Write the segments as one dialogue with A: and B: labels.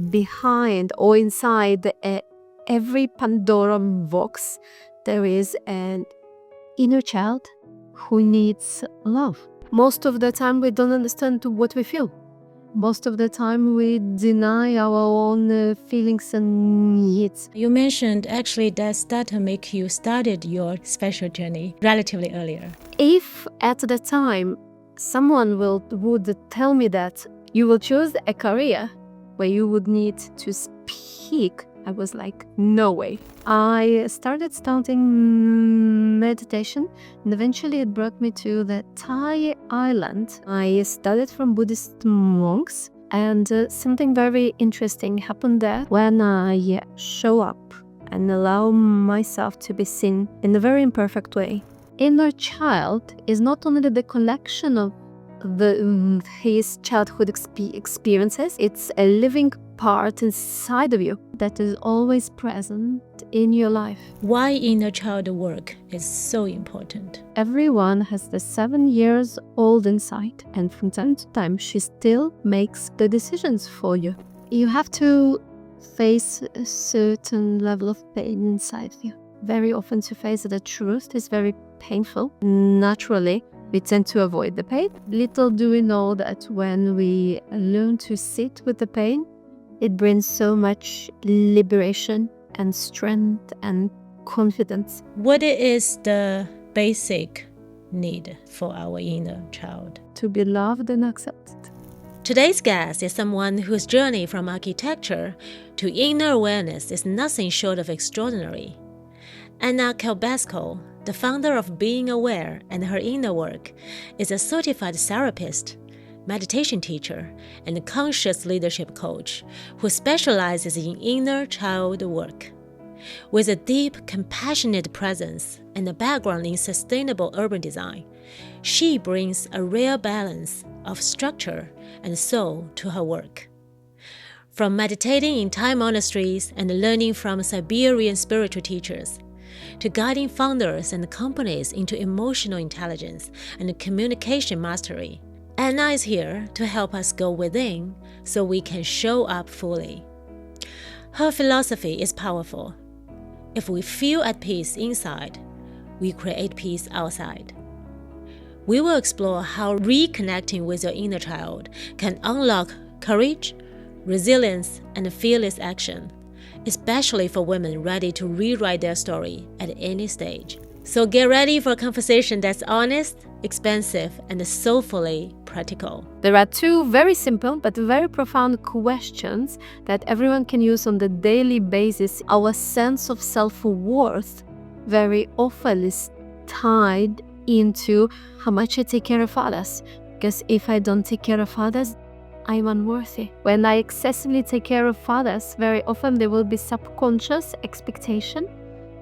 A: behind or inside every Pandora box, there is an inner child who needs love. Most of the time, we don't understand what we feel. Most of the time, we deny our own feelings and needs.
B: You mentioned actually that Stutter make you started your special journey relatively earlier.
A: If at the time someone would tell me that you will choose a career where you would need to speak, I was like, no way. I started studying meditation, and eventually it brought me to the Thai island. I studied from Buddhist monks, and something very interesting happened there when I show up and allow myself to be seen in a very imperfect way. Inner child is not only the collection of his childhood experiences, it's a living part inside of you that is always present in your life.
B: Why inner child work is so important?
A: Everyone has the 7 years old inside, and from time to time she still makes the decisions for you. You have to face a certain level of pain inside you. Very often to face the truth is very painful. Naturally, we tend to avoid the pain. Little do we know that when we learn to sit with the pain, it brings so much liberation and strength and confidence.
B: What is the basic need for our inner child?
A: To be loved and accepted.
B: Today's guest is someone whose journey from architecture to inner awareness is nothing short of extraordinary. Anna Kalbasko, the founder of Being Aware and Her Inner Work, is a certified therapist, meditation teacher, and conscious leadership coach who specializes in inner child work. With a deep, compassionate presence and a background in sustainable urban design, she brings a rare balance of structure and soul to her work. From meditating in Thai monasteries and learning from Siberian spiritual teachers, to guiding founders and companies into emotional intelligence and communication mastery, Anna is here to help us go within so we can show up fully. Her philosophy is powerful. If we feel at peace inside, we create peace outside. We will explore how reconnecting with your inner child can unlock courage, resilience, and fearless action, especially for women ready to rewrite their story at any stage. So get ready for a conversation that's honest, expansive, and soulfully practical.
A: There are two very simple but very profound questions that everyone can use on the daily basis. Our sense of self-worth very often is tied into how much I take care of others. Because if I don't take care of others, I'm unworthy. When I excessively take care of others, very often there will be subconscious expectation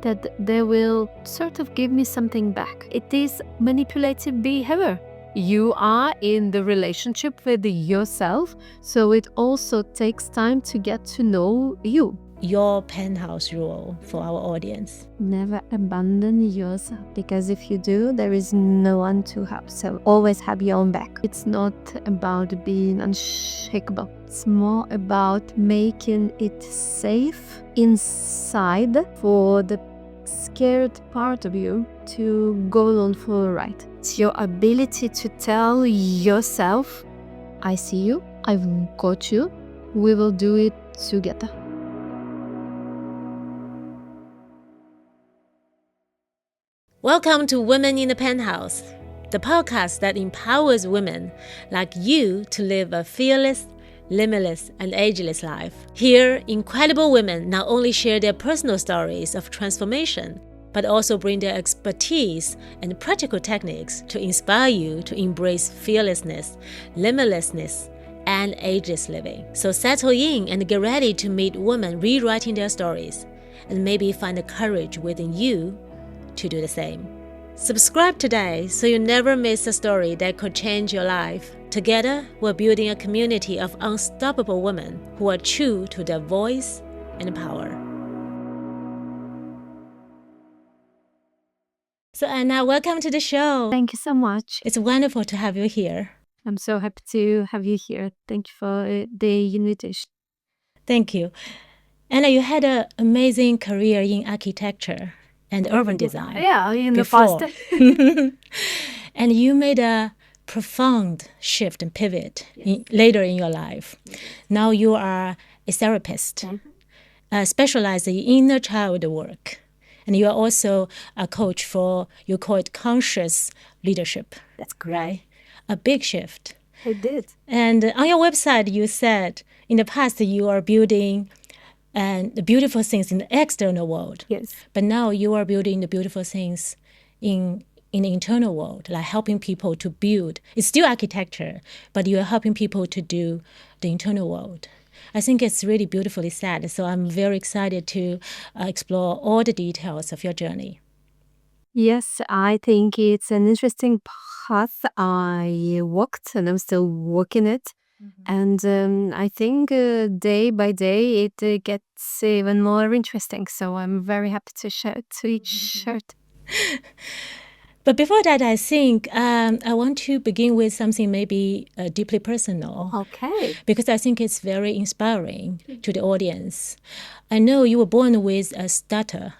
A: that they will sort of give me something back. It is manipulative behavior. You are in the relationship with yourself, so it also takes time to get to know you.
B: Your penthouse rule for our audience.
A: Never abandon yourself, because if you do, there is no one to help. So always have your own back. It's not about being unshakable. It's more about making it safe inside for the scared part of you to go on for a ride. It's your ability to tell yourself, I see you, I've got you, we will do it together.
B: Welcome to Women in the Penthouse, the podcast that empowers women like you to live a fearless, limitless, and ageless life. Here, incredible women not only share their personal stories of transformation, but also bring their expertise and practical techniques to inspire you to embrace fearlessness, limitlessness, and ageless living. So settle in and get ready to meet women rewriting their stories, and maybe find the courage within you to do the same. Subscribe today so you never miss a story that could change your life. Together, we're building a community of unstoppable women who are true to their voice and power. So Anna, welcome to the show.
A: Thank you so much.
B: It's wonderful to have you here.
A: I'm so happy to have you here. Thank you for the invitation.
B: Thank you. Anna, you had an amazing career in architecture and urban design.
A: Yeah, in
B: before.
A: the past.
B: And you made a profound shift and pivot later in your life. Now you are a therapist, specialized in inner child work. And you are also a coach for, you call it conscious leadership.
A: That's great.
B: Right? A big shift.
A: I did.
B: And on your website, you said in the past you are building the beautiful things in the external world.
A: Yes.
B: But now you are building the beautiful things in the internal world, like helping people to build. It's still architecture, but you are helping people to do the internal world. I think it's really beautifully said. So I'm very excited to explore all the details of your journey.
A: Yes, I think it's an interesting path I walked and I'm still walking it. And I think day by day it gets even more interesting. So I'm very happy to share it.
B: But before that, I think I want to begin with something maybe deeply personal.
A: Okay.
B: Because I think it's very inspiring to the audience. I know you were born with a stutter.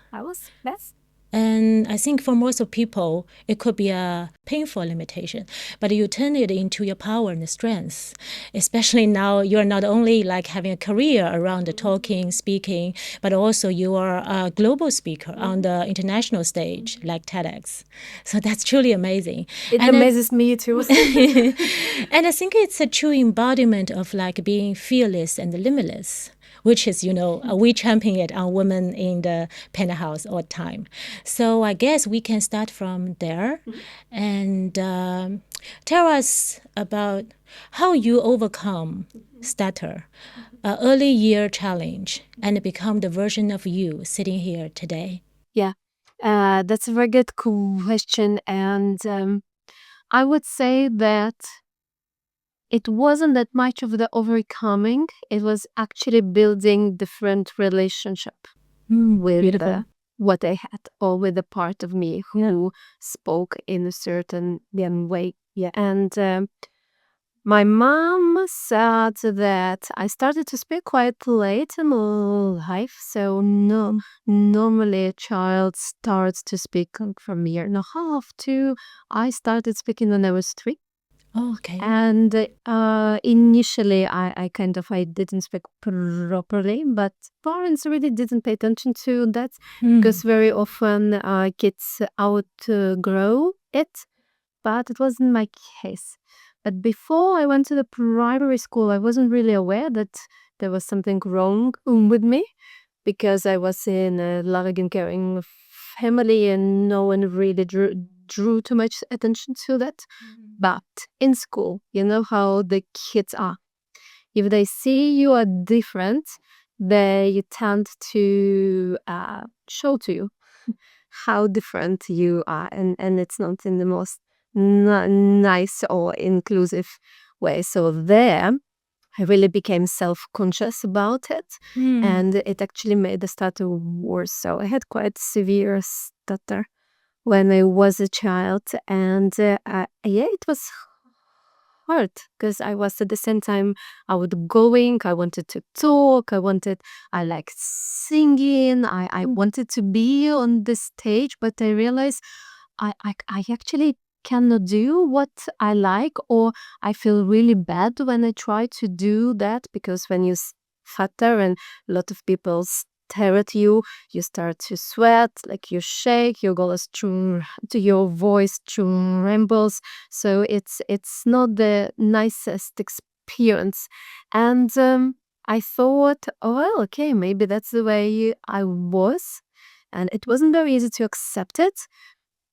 A: That's
B: And I think for most of people, it could be a painful limitation, but you turn it into your power and strength. Especially now, you're not only like having a career around the talking, speaking, but also you are a global speaker on the international stage, like TEDx. So that's truly amazing.
A: It amazes me too.
B: And I think it's a true embodiment of like being fearless and limitless, which is, we champion it on women in the penthouse all the time. So I guess we can start from there and tell us about how you overcome stutter, an early year challenge, and become the version of you sitting here today.
A: Yeah, that's a very good question. And I would say that it wasn't that much of the overcoming. It was actually building different relationship with what I had, or with the part of me who spoke in a certain way. Yeah. And my mom said that I started to speak quite late in life. So normally a child starts to speak from a year and a half to, I started speaking when I was 3.
B: Oh, okay.
A: And initially I didn't speak properly, but parents really didn't pay attention to that because very often kids outgrow it, but it wasn't my case. But before I went to the primary school, I wasn't really aware that there was something wrong with me, because I was in a loving and caring family and no one really drew too much attention to that. But in school, you know how the kids are. If they see you are different, they tend to show to you how different you are. And it's not in the most nice or inclusive way. So there, I really became self-conscious about it. And it actually made the stutter worse. So I had quite severe stutter when I was a child. And it was hard because I was at the same time outgoing. I wanted to talk. I like singing. I wanted to be on the stage, but I realized I actually cannot do what I like, or I feel really bad when I try to do that, because when you stutter and a lot of people stare at you, you start to sweat, like you shake, your goal is to your voice trembles. So it's not the nicest experience. And I thought, oh well, okay, maybe that's the way I was, and it wasn't very easy to accept it.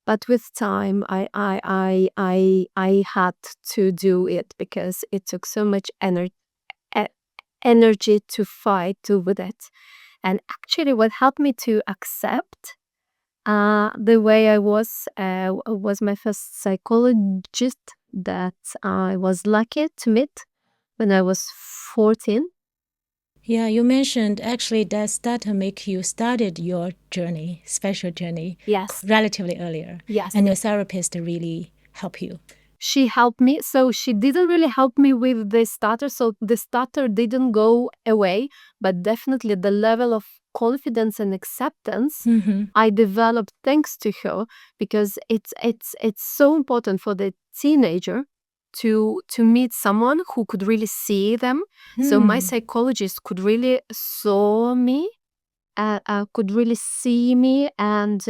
A: But with time, I had to do it because it took so much energy to fight with it. And actually, what helped me to accept the way I was my first psychologist that I was lucky to meet when I was 14.
B: Yeah, you mentioned actually that stutter make you started your journey, special journey,
A: Yes.
B: relatively earlier.
A: Yes.
B: And your therapist really help you.
A: she helped me. So she didn't really help me with the stutter. So the stutter didn't go away, but definitely the level of confidence and acceptance I developed thanks to her, because it's so important for the teenager to meet someone who could really see them. So my psychologist could really saw me, could really see me and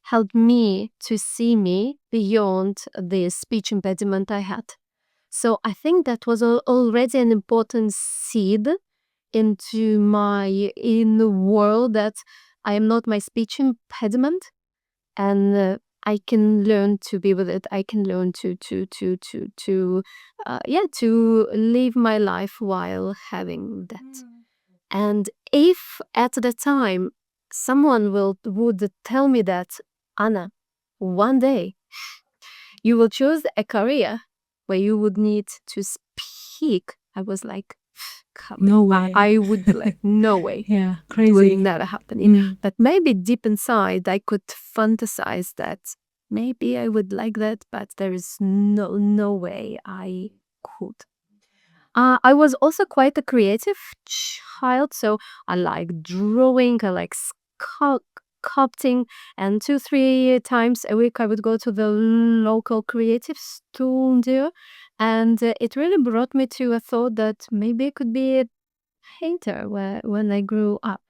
A: help me to see me beyond the speech impediment I had. So I think that was already an important seed into my inner world, that I am not my speech impediment, and I can learn to be with it. I can learn to live my life while having that. And if at the time someone would tell me that, Anna, one day you will choose a career where you would need to speak, I was like,
B: No way.
A: I would be like, no way.
B: Yeah,
A: It
B: crazy.
A: will never happen. But maybe deep inside, I could fantasize that maybe I would like that, but there is no way I could. I was also quite a creative child, so I like drawing, I like sculpting, and 2-3 times a week I would go to the local creative studio, and it really brought me to a thought that maybe I could be a painter when I grew up.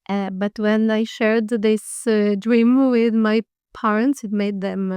A: But when I shared this dream with my parents, it made them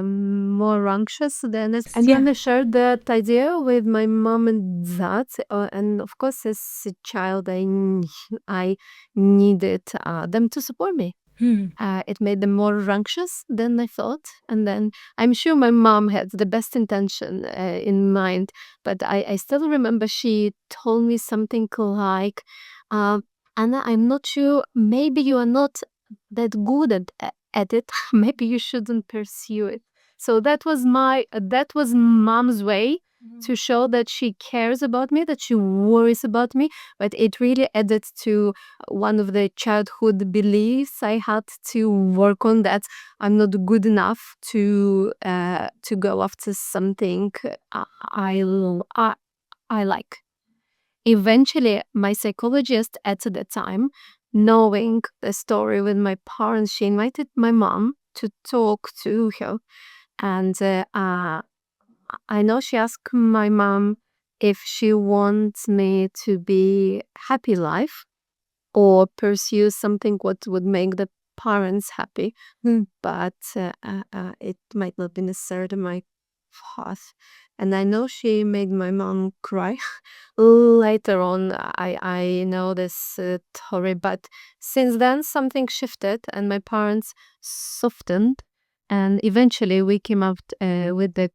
A: more anxious than as. And when I shared that idea with my mom and dad, and of course, as a child, I needed them to support me. It made them more anxious than I thought. And then I'm sure my mom had the best intention in mind, but I still remember she told me something like, Anna, I'm not sure, maybe you are not that good at it. Maybe you shouldn't pursue it. So that was mom's way to show that she cares about me, that she worries about me, but it really added to one of the childhood beliefs I had to work on, that I'm not good enough to go after something I like. Eventually, my psychologist at the time, knowing the story with my parents, she invited my mom to talk to her, and I know she asked my mom if she wants me to be happy life or pursue something what would make the parents happy. But it might not be necessarily my path. And I know she made my mom cry. Later on, I know this story, but since then something shifted and my parents softened. And eventually we came up with the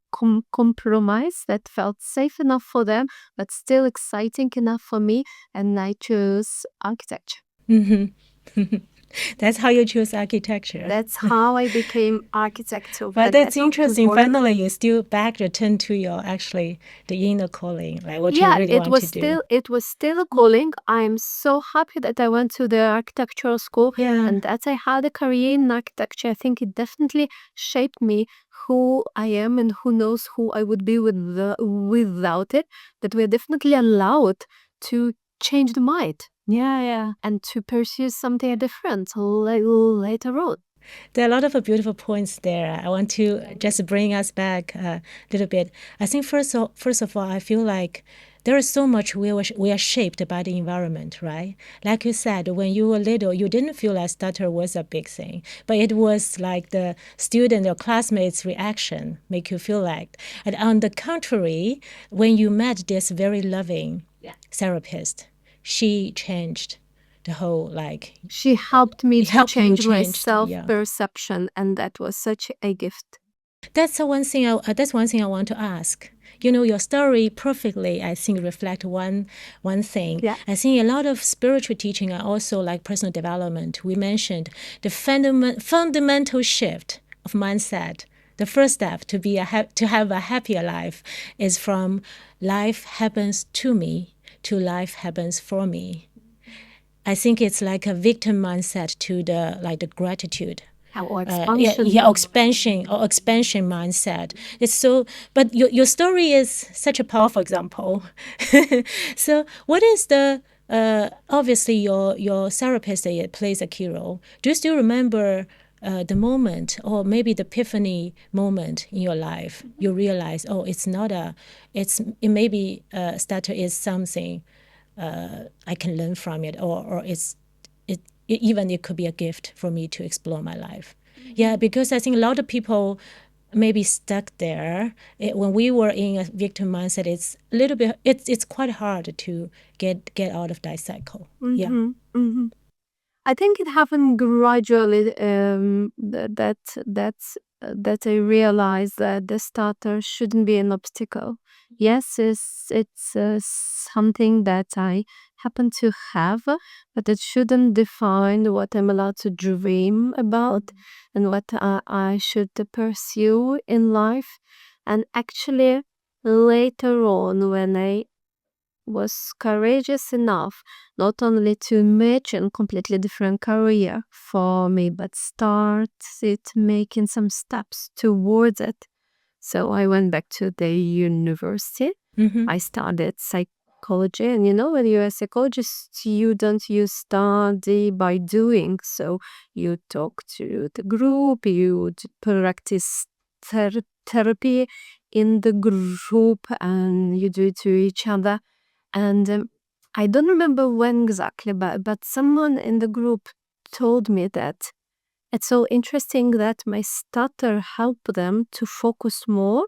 A: compromise that felt safe enough for them, but still exciting enough for me. And I chose architecture.
B: That's how you choose architecture.
A: That's how I became architect.
B: But that's interesting. Finally, you still back return to your the inner calling, like what you really want to do.
A: It was still a calling. I'm so happy that I went to the architectural school and that I had a career in architecture. I think it definitely shaped me who I am, and who knows who I would be without it. That we're definitely allowed to change the mind.
B: Yeah.
A: And to pursue something different later on.
B: There are a lot of beautiful points there. I want to just bring us back a little bit. I think first of all, I feel like there is so much we are shaped by the environment, right? Like you said, when you were little, you didn't feel like stutter was a big thing, but it was like the student or classmates' reaction make you feel like. And on the contrary, when you met this very loving therapist, she changed the whole
A: she helped me to change my self-perception, and that was such a gift.
B: That's one thing I want to ask. You know, your story perfectly, I think, reflect one thing.
A: Yeah.
B: I think a lot of spiritual teaching and also like personal development, we mentioned the fundamental shift of mindset. The first step to have a happier life is from life happens to me to life happens for me. I think it's like a victim mindset to the gratitude.
A: Or expansion.
B: expansion mindset. It's so, but your story is such a powerful example. So what is the obviously your therapist plays a key role. Do you still remember the moment, or maybe the epiphany moment in your life? You realize, oh, it's not it maybe Stutter is something I can learn from it, or even it could be a gift for me to explore my life. Yeah, because I think a lot of people maybe stuck there. When we were in a victim mindset, it's a little bit, it's quite hard to get out of that cycle. Yeah.
A: I think it happened gradually. That I realized that the starter shouldn't be an obstacle. Yes, it's something that I happen to have, but it shouldn't define what I'm allowed to dream about and what I should pursue in life. And actually, later on, when I was courageous enough not only to imagine a completely different career for me, but started making some steps towards it. So I went back to the university. I studied psychology, and when you're a psychologist, you don't study by doing. So you talk to the group, you practice therapy in the group, and you do it to each other. And I don't remember when exactly, but someone in the group told me that it's so interesting that my stutter helped them to focus more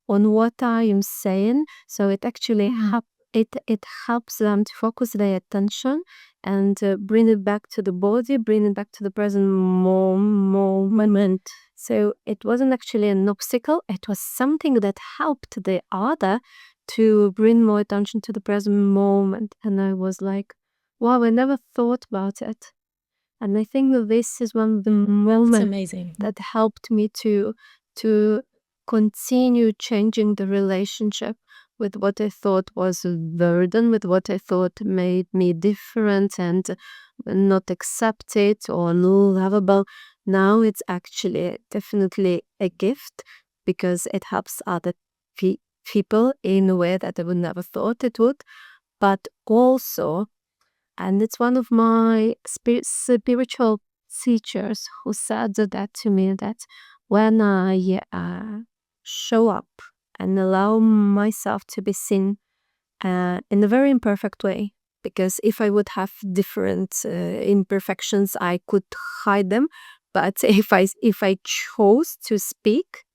A: on what I am saying. So it actually it helps them to focus their attention and bring it back to the body, bring it back to the present moment. So it wasn't actually an obstacle. It was something that helped the other to bring more attention to the present moment. And I was like, wow, I never thought about it. And I think that this is one of the moments that helped me to continue changing the relationship with what I thought was a burden, with what I thought made me different and not accepted or lovable. Now it's actually definitely a gift because it helps other people in a way that I would never thought it would. But also, and it's one of my spiritual teachers who said that to me, that when I show up and allow myself to be seen in a very imperfect way, because if I would have different imperfections, I could hide them. But if I chose to speak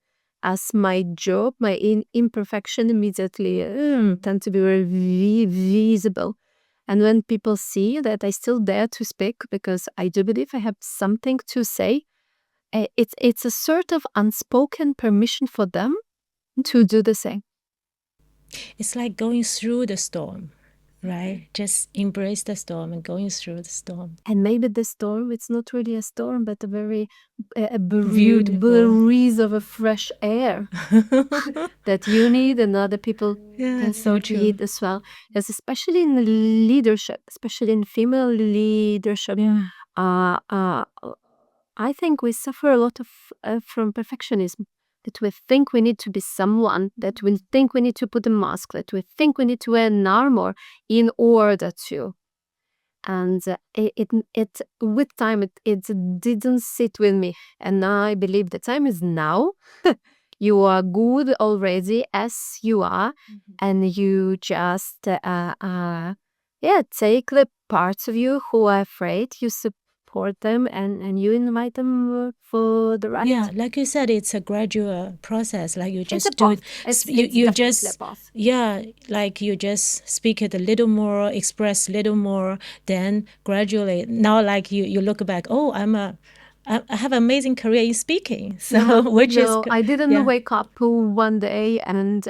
A: as my job, my imperfection immediately tend to be very visible. And when people see that I still dare to speak because I do believe I have something to say, it's a sort of unspoken permission for them to do the same.
B: It's like going through the storm, right? Just embrace the storm and going through the storm.
A: And maybe the storm, it's not really a storm, but a very breeze of a fresh air that you need and other people can so need as well. Yes, especially in leadership, especially in female leadership. I think we suffer a lot from perfectionism. That we think we need to be someone, that we think we need to put a mask, that we think we need to wear an armor in order to. And it with time it didn't sit with me, and I believe the time is now. You are good already as you are, and you just take the parts of you who are afraid, you support them, and you invite them for the ride.
B: Yeah, like you said, it's a gradual process. Like you just
A: It's a path.
B: you just like you just speak it a little more, express a little more, then gradually. Now, like you look back, oh, I have an amazing career in speaking. So
A: I didn't wake up one day and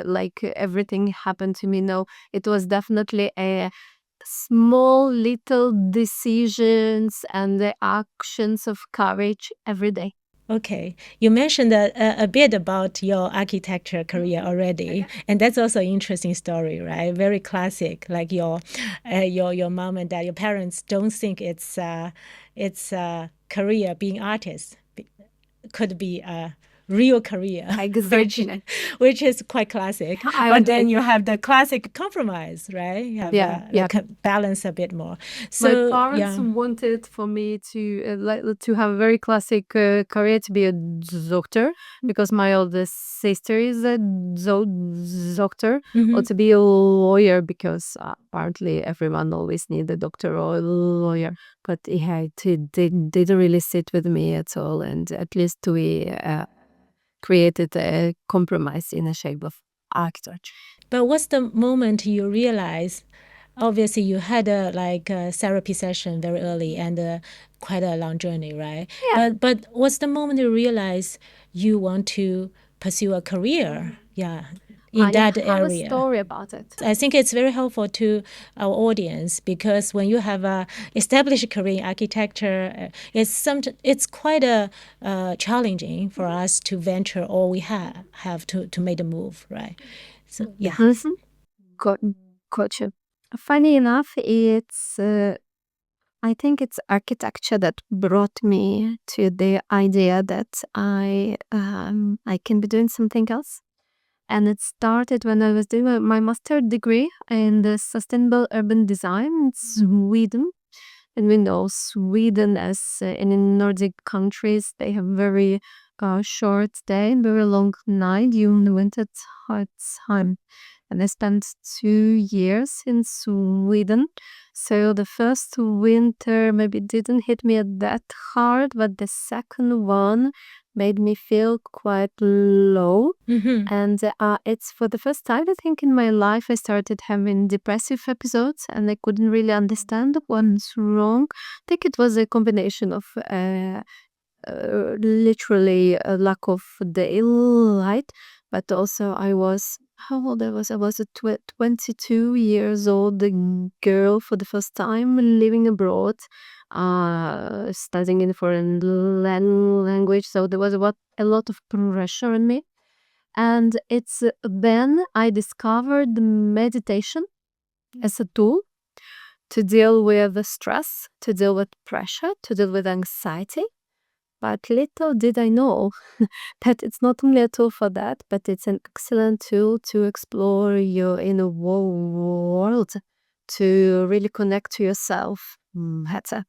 A: like everything happened to me. No, it was definitely a small little decisions and the actions of courage every day.
B: Okay, you mentioned a bit about your architecture career already, and that's also an interesting story, right? Very classic, like your mom and dad, your parents don't think it's career being artist could be a real career,
A: Exactly.
B: which is quite classic. But then you have the classic compromise, right? You have balance a bit more. So
A: my parents wanted for me to have a very classic career, to be a doctor, because my oldest sister is a doctor, or to be a lawyer, because apparently everyone always needs a doctor or a lawyer. But it didn't really sit with me at all, and at least we created a compromise in the shape of architecture.
B: But what's the moment you realize? Obviously, you had a therapy session very early and quite a long journey, right?
A: Yeah.
B: But what's the moment you realize you want to pursue a career? Yeah, in that area.
A: I have a story about it.
B: I think it's very helpful to our audience, because when you have a established career in architecture, it's quite challenging for us to venture, or we have to make the move, right? So yeah.
A: Gotcha. Funny enough, it's I think it's architecture that brought me to the idea that I can be doing something else. And it started when I was doing my master degree in the sustainable urban design in Sweden. And we know Sweden, as in the Nordic countries, they have very short day and very long night during the winter time. And I spent 2 years in Sweden. So the first winter maybe didn't hit me that hard, but the second one made me feel quite low. And it's for the first time, I think, in my life, I started having depressive episodes, and I couldn't really understand what's wrong. I think it was a combination of literally a lack of daylight, but also how old I was? I was a 22 years old girl for the first time living abroad, studying in foreign language. So there was a lot of pressure on me. And it's then I discovered meditation as a tool to deal with the stress, to deal with pressure, to deal with anxiety. But little did I know that it's not only a tool for that, but it's an excellent tool to explore your inner world, to really connect to yourself better.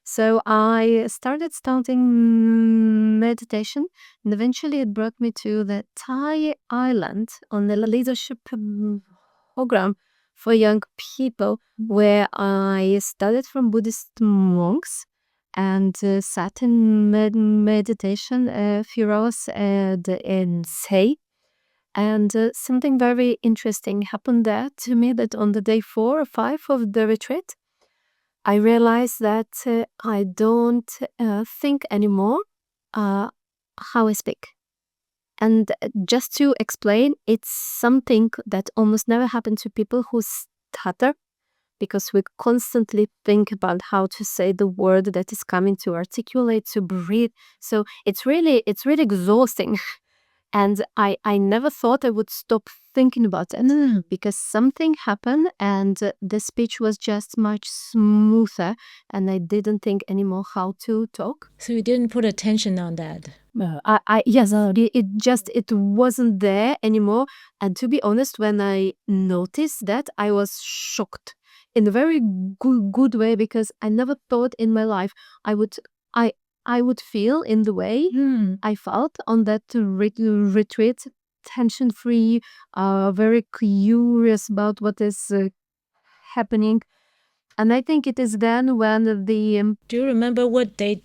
A: So I started studying meditation, and eventually it brought me to the Thai island on the leadership program for young people, where I studied from Buddhist monks and sat in meditation a few hours in Say. And something very interesting happened there to me, that on the day 4 or 5 of the retreat, I realized that I don't think anymore how I speak. And just to explain, it's something that almost never happened to people who stutter, because we constantly think about how to say the word that is coming, to articulate, to breathe. So it's really exhausting. And I never thought I would stop thinking about it, because something happened and the speech was just much smoother, and I didn't think anymore how to talk.
B: So you didn't put attention on that.
A: Yes, it wasn't there anymore. And to be honest, when I noticed that, I was shocked in a very good way, because I never thought in my life I would feel in the way I felt on that retreat, tension-free, very curious about what is happening. And I think it is then when the...
B: Do you remember what they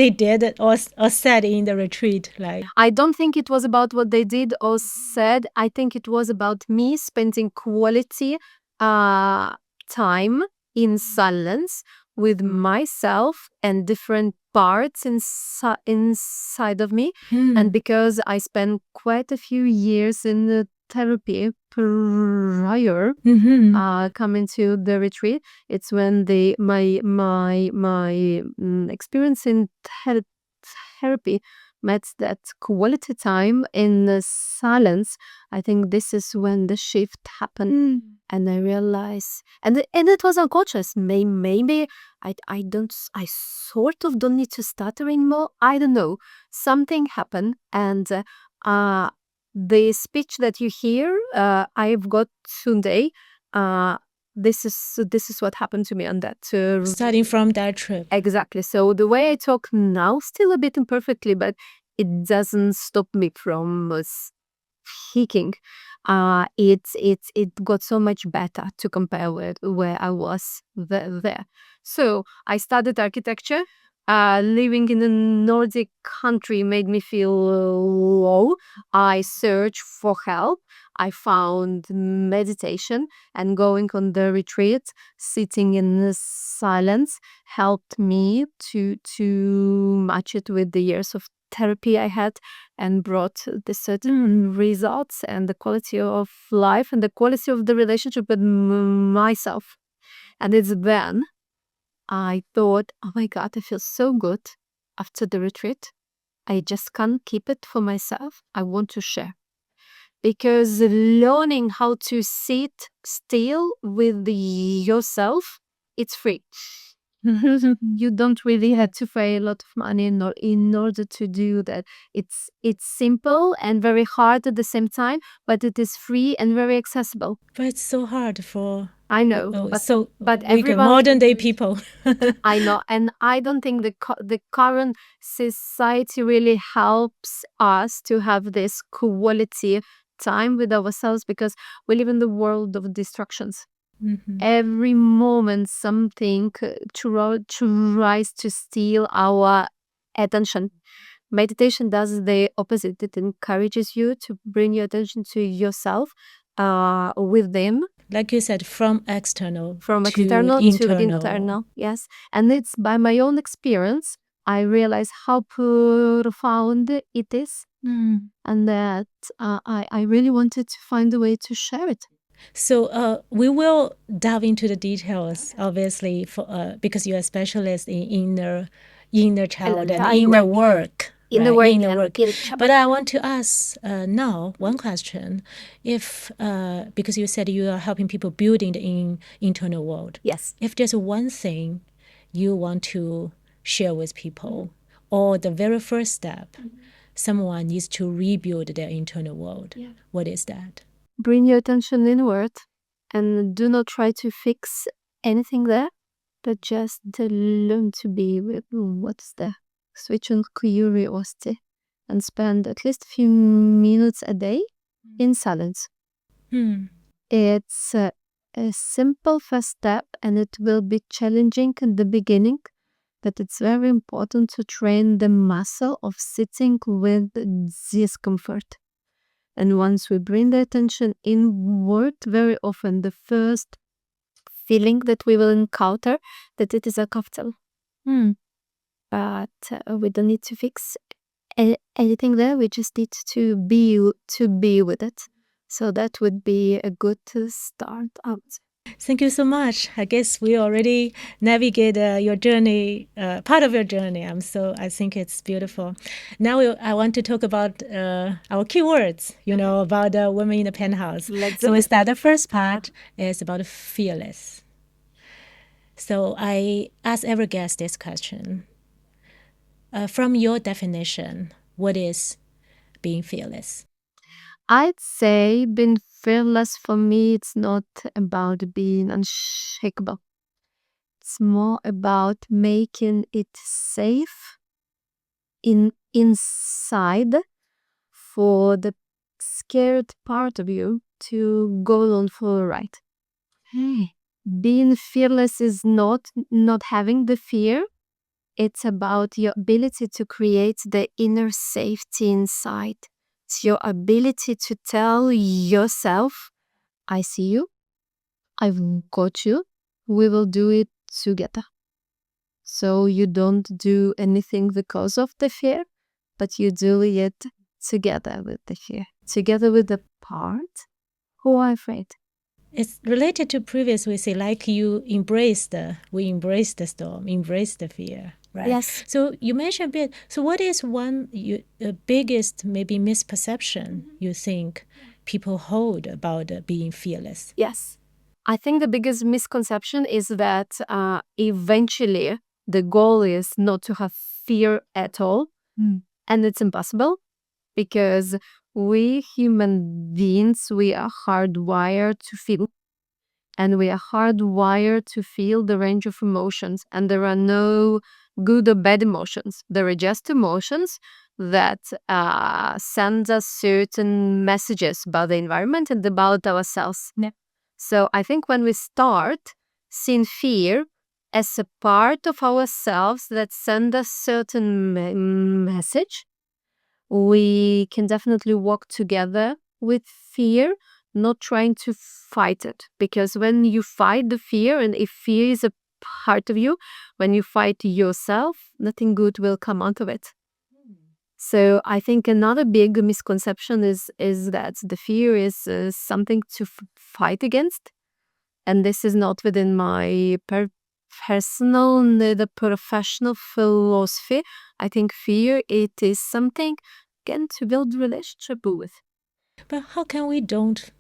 B: did or said in the retreat?
A: I don't think it was about what they did or said. I think it was about me spending quality time in silence with myself and different parts inside of me. And because I spent quite a few years in the therapy prior coming to the retreat, it's when my experience in therapy met that quality time in the silence, I think this is when the shift happened. And I realized, and it was unconscious. Maybe I sort of don't need to stutter anymore. I don't know. Something happened, and the speech that you hear, I've got today. This is what happened to me on that.
B: Starting from that trip.
A: Exactly. So the way I talk now, still a bit imperfectly, but it doesn't stop me from speaking. It got so much better to compare with where I was there. So I studied architecture. Living in a Nordic country made me feel low. I searched for help. I found meditation, and going on the retreat, sitting in the silence, helped me to match it with the years of therapy I had, and brought the certain results and the quality of life and the quality of the relationship with myself. And it's then I thought, oh my God, I feel so good after the retreat. I just can't keep it for myself. I want to share. Because learning how to sit still with yourself, it's free. You don't really have to pay a lot of money in order to do that. It's simple and very hard at the same time, but it is free and very accessible.
B: But it's so hard for
A: I know, but everyone,
B: modern day people.
A: I know, and I don't think the current society really helps us to have this quality time with ourselves, because we live in the world of distractions. Every moment something tries to steal our attention. Meditation does the opposite. It encourages you to bring your attention to yourself, within.
B: Like you said, from external
A: to internal. Yes. And it's by my own experience, I realize how profound it is. And that I really wanted to find a way to share it.
B: So we will dive into the details, obviously, for because you're a specialist in inner child and inner work. Inner work. But I want to ask now one question. If because you said you are helping people building the internal world.
A: Yes.
B: If there's one thing you want to share with people, or the very first step, someone needs to rebuild their internal world, what is that?
A: Bring your attention inward, and do not try to fix anything there, but just learn to be with what's there. Switch on curiosity and spend at least a few minutes a day in silence. It's a simple first step, and it will be challenging in the beginning, but it's very important to train the muscle of sitting with discomfort. And once we bring the attention inward, very often the first feeling that we will encounter, that it is uncomfortable. But we don't need to fix anything there. We just need to be with it. So that would be a good start out.
B: Thank you so much. I guess we already navigate your journey, part of your journey. I think it's beautiful. Now I want to talk about our keywords, about the women in the penthouse. So we start the first part is about fearless. So I ask every guest this question. From your definition, what is being fearless?
A: I'd say being fearless for me, it's not about being unshakable. It's more about making it safe inside for the scared part of you to go on for a ride. Being fearless is not having the fear. It's about your ability to create the inner safety inside. It's your ability to tell yourself, I see you, I've got you, we will do it together. So you don't do anything because of the fear, but you do it together with the fear, together with the part who are afraid.
B: It's related to previous, we say, like we embrace the storm, embrace the fear. right?
A: Yes.
B: So you mentioned a bit. So what is the biggest maybe misperception you think people hold about being fearless?
A: Yes. I think the biggest misconception is that eventually the goal is not to have fear at all. And it's impossible because we human beings, we are hardwired to feel. And we are hardwired to feel the range of emotions. And there are no good or bad emotions. There are just emotions that send us certain messages about the environment and about ourselves.
C: Yeah.
A: So I think when we start seeing fear as a part of ourselves that send us certain message, we can definitely walk together with fear, not trying to fight it. Because when you fight the fear, and if fear is a part of you, when you fight yourself, nothing good will come out of it. So I think another big misconception is that the fear is something to fight against, and this is not within my personal neither professional philosophy. I think fear, it is something again to build relationship with.
B: But how can we don't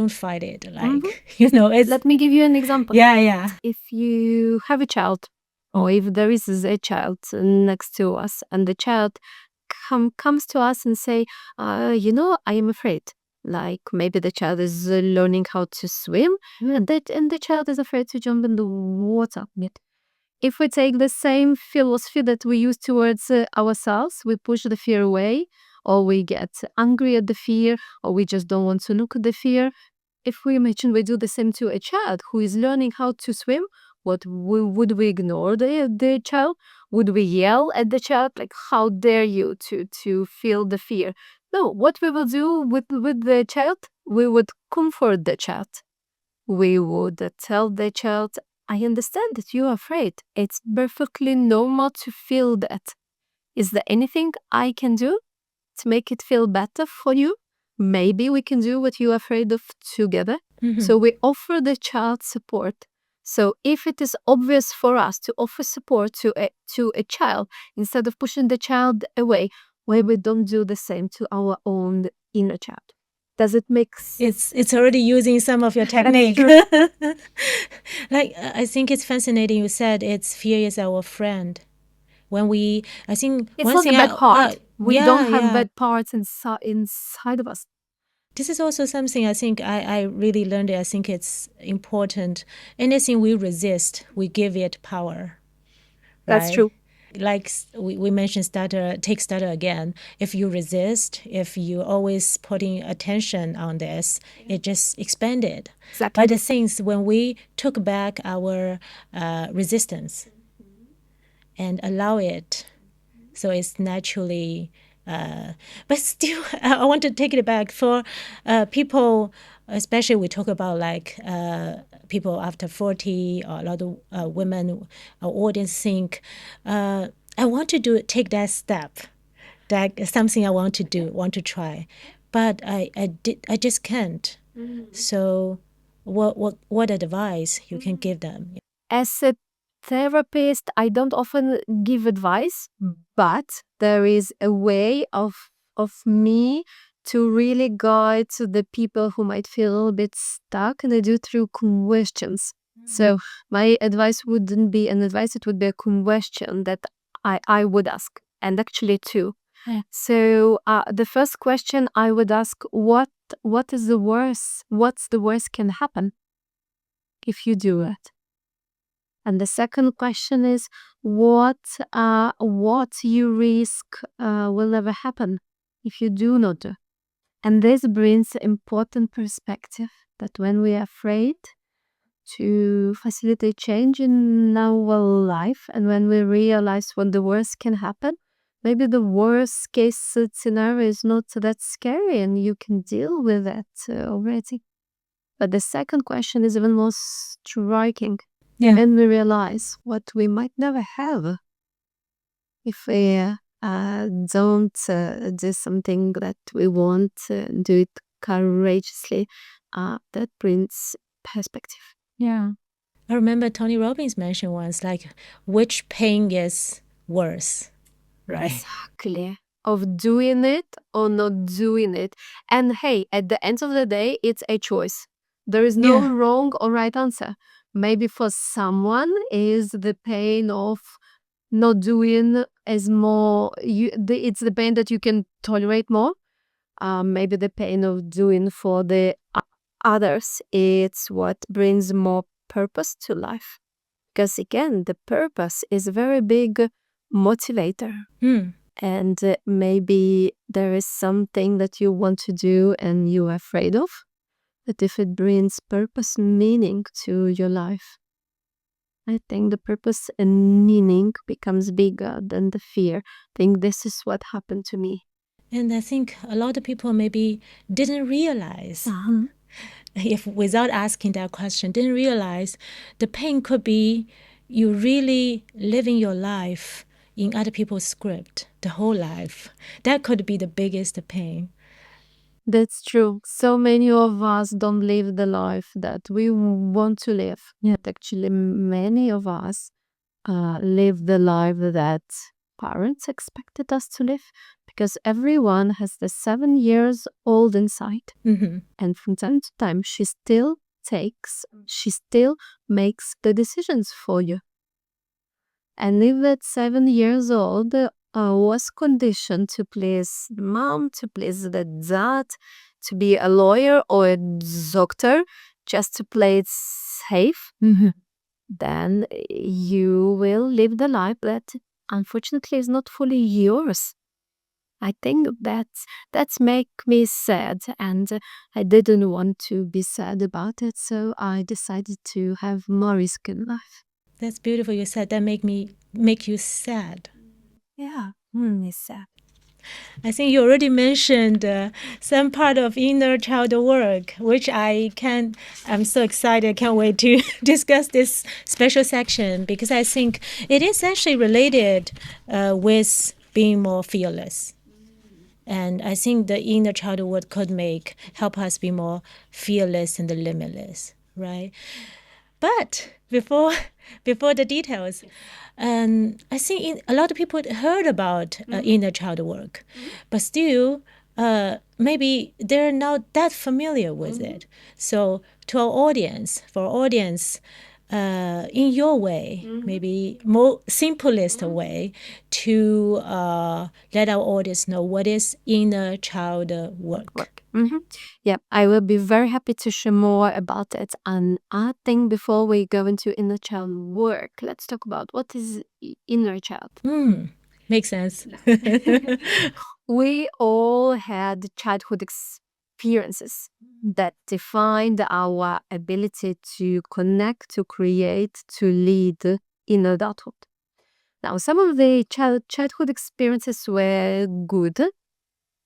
B: fight it? Like, it's.
A: Let me give you an example.
B: Yeah.
A: If you have a child, or if there is a child next to us, and the child comes to us and say, I am afraid. Like maybe the child is learning how to swim, and the child is afraid to jump in the water. If we take the same philosophy that we use towards ourselves, we push the fear away, or we get angry at the fear, or we just don't want to look at the fear. If we imagine we do the same to a child who is learning how to swim, would we ignore the child? Would we yell at the child like, how dare you to feel the fear? No, what we will do with the child, we would comfort the child. We would tell the child, I understand that you are afraid. It's perfectly normal to feel that. Is there anything I can do to make it feel better for you? Maybe we can do what you're afraid of together. So we offer the child support. So if it is obvious for us to offer support to a child instead of pushing the child away, why we don't do the same to our own inner child? Does it make sense?
B: It's already using some of your technique. Like, I think it's fascinating. You said fear is our friend. When I think
A: It's
B: one
A: not
B: thing
A: a bad part. We
B: yeah,
A: don't have
B: yeah.
A: bad parts inside of us.
B: This is also something I think I really learned. I think it's important. Anything we resist, we give it power.
A: That's
B: Right?
A: true.
B: Like we mentioned Stutter, take Stutter again. If you resist, if you always putting attention on this, it just expanded.
A: Exactly.
B: But the things when we took back our resistance and allow it, so it's naturally. But still, I want to take it back for people, especially we talk about like people after 40, or a lot of women, our audience think, I want to take that step, that something I want to do, want to try, but I just can't. So what advice you can give them?
A: As a therapist, I don't often give advice, but there is a way of me to really guide the people who might feel a little bit stuck, and I do through questions. So my advice wouldn't be an advice, it would be a question that I would ask, and actually two.
C: Yeah.
A: So the first question I would ask, what is the worst? What's the worst can happen if you do it? And the second question is, what you risk will never happen if you do not do. And this brings important perspective that when we are afraid to facilitate change in our life, and when we realize what the worst can happen, maybe the worst case scenario is not that scary and you can deal with it already. But the second question is even more striking.
C: Yeah.
A: And we realize what we might never have if we don't do something that we want, do it courageously. That brings perspective.
C: Yeah.
B: I remember Tony Robbins mentioned once, like, which pain is worse, right?
A: Exactly. Of doing it or not doing it. And hey, at the end of the day, it's a choice. There is no
B: Yeah.
A: wrong or right answer. Maybe for someone is the pain of not doing as more it's the pain that you can tolerate more. Maybe the pain of doing for the others, it's what brings more purpose to life. Because again, the purpose is a very big motivator. And maybe there is something that you want to do and you're afraid of. But if it brings purpose, meaning to your life, I think the purpose and meaning becomes bigger than the fear. I think this is what happened to me.
B: And I think a lot of people maybe didn't realize, if without asking that question, didn't realize the pain could be you really living your life in other people's script the whole life. That could be the biggest pain.
A: That's true. So many of us don't live the life that we want to live. Yet actually many of us live the life that parents expected us to live, because everyone has the 7 years old inside. And from time to time, she still makes the decisions for you. And if at 7 years old was conditioned to please the mom, to please the dad, to be a lawyer or a doctor, just to play it safe, then you will live the life that unfortunately is not fully yours. I think that's make me sad, and I didn't want to be sad about it, so I decided to have more risk in life.
B: That's beautiful. You said that make you sad.
A: Yeah, it's sad.
B: I think you already mentioned some part of inner child work, which I'm so excited. I can't wait to discuss this special section, because I think it is actually related with being more fearless. And I think the inner child work could help us be more fearless and limitless, right? But before the details, I think a lot of people heard about inner child work, but still maybe they're not that familiar with it. So to our audience, in your way, maybe more simplest way to let our audience know what is inner child work.
A: Yeah, I will be very happy to share more about it. And I think before we go into inner child work, let's talk about what is inner child.
B: Makes sense.
A: We all had childhood experiences that defined our ability to connect, to create, to lead in adulthood. Now, some of the childhood experiences were good,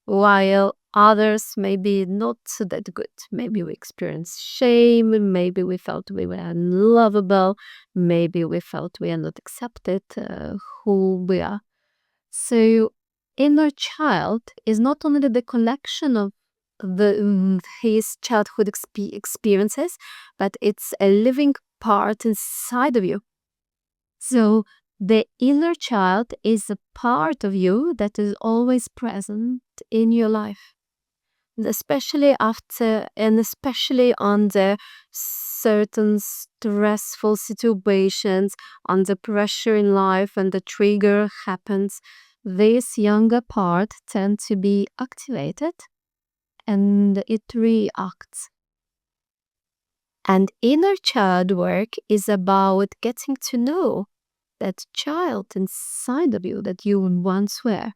A: while others maybe not that good. Maybe we experienced shame, maybe we felt we were unlovable, maybe we felt we are not accepted who we are. So inner child is not only the collection of his childhood experiences, but it's a living part inside of you. So the inner child is a part of you that is always present in your life, especially under certain stressful situations, under pressure in life, and the trigger happens. This younger part tends to be activated and it reacts. And inner child work is about getting to know that child inside of you that you once were,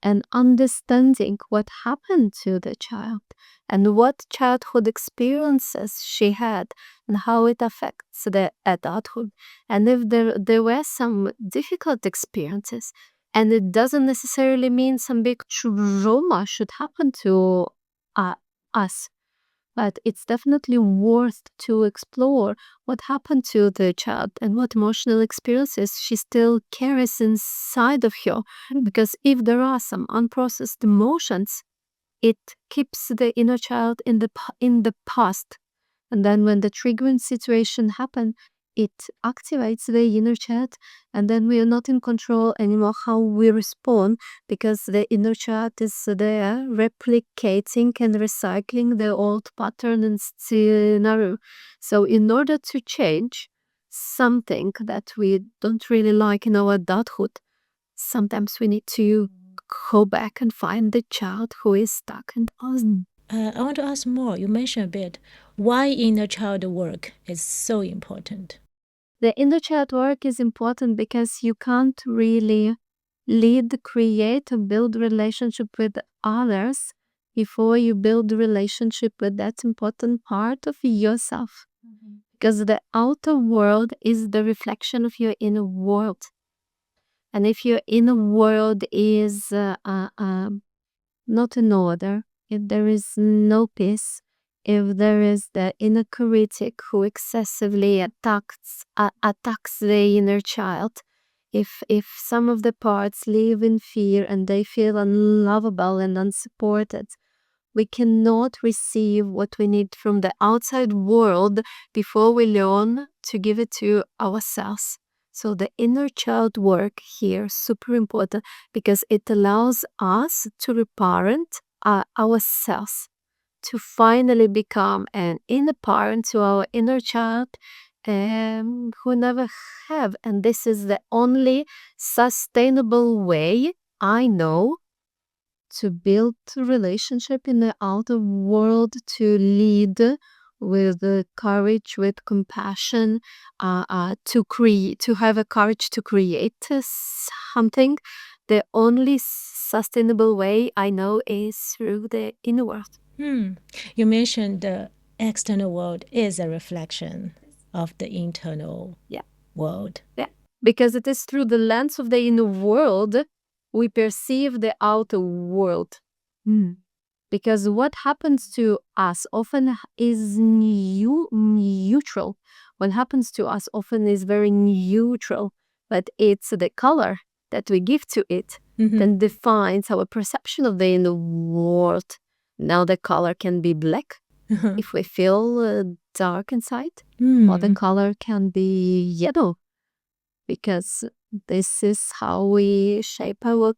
A: and understanding what happened to the child and what childhood experiences she had and how it affects the adulthood. And if there were some difficult experiences, and it doesn't necessarily mean some big trauma should happen to us, but it's definitely worth to explore what happened to the child and what emotional experiences she still carries inside of her. Because if there are some unprocessed emotions, it keeps the inner child in the past. And then when the triggering situation happens, it activates the inner child, and then we are not in control anymore how we respond, because the inner child is there replicating and recycling the old pattern and scenario. So in order to change something that we don't really like in our adulthood, sometimes we need to go back and find the child who is stuck in us.
B: I want to ask more. You mentioned a bit why inner child work is so important.
A: The inner child work is important because you can't really lead, create, or build relationship with others before you build relationship with that important part of yourself. Because the outer world is the reflection of your inner world. And if your inner world is not in order, if there is no peace, if there is the inner critic who excessively attacks the inner child, if some of the parts live in fear and they feel unlovable and unsupported, we cannot receive what we need from the outside world before we learn to give it to ourselves. So the inner child work here, super important, because it allows us to reparent ourselves, to finally become an inner parent to our inner child who never have. And this is the only sustainable way I know to build relationship in the outer world, to lead with courage, with compassion, to have a courage to create something. The only sustainable way I know is through the inner world.
B: You mentioned the external world is a reflection of the internal world.
A: Yeah, because it is through the lens of the inner world we perceive the outer world. Because what happens to us often is neutral. What happens to us often is very neutral, but it's the color that we give to it that defines our perception of the inner world. Now the color can be black if we feel dark inside, or the color can be yellow, because this is how we shape our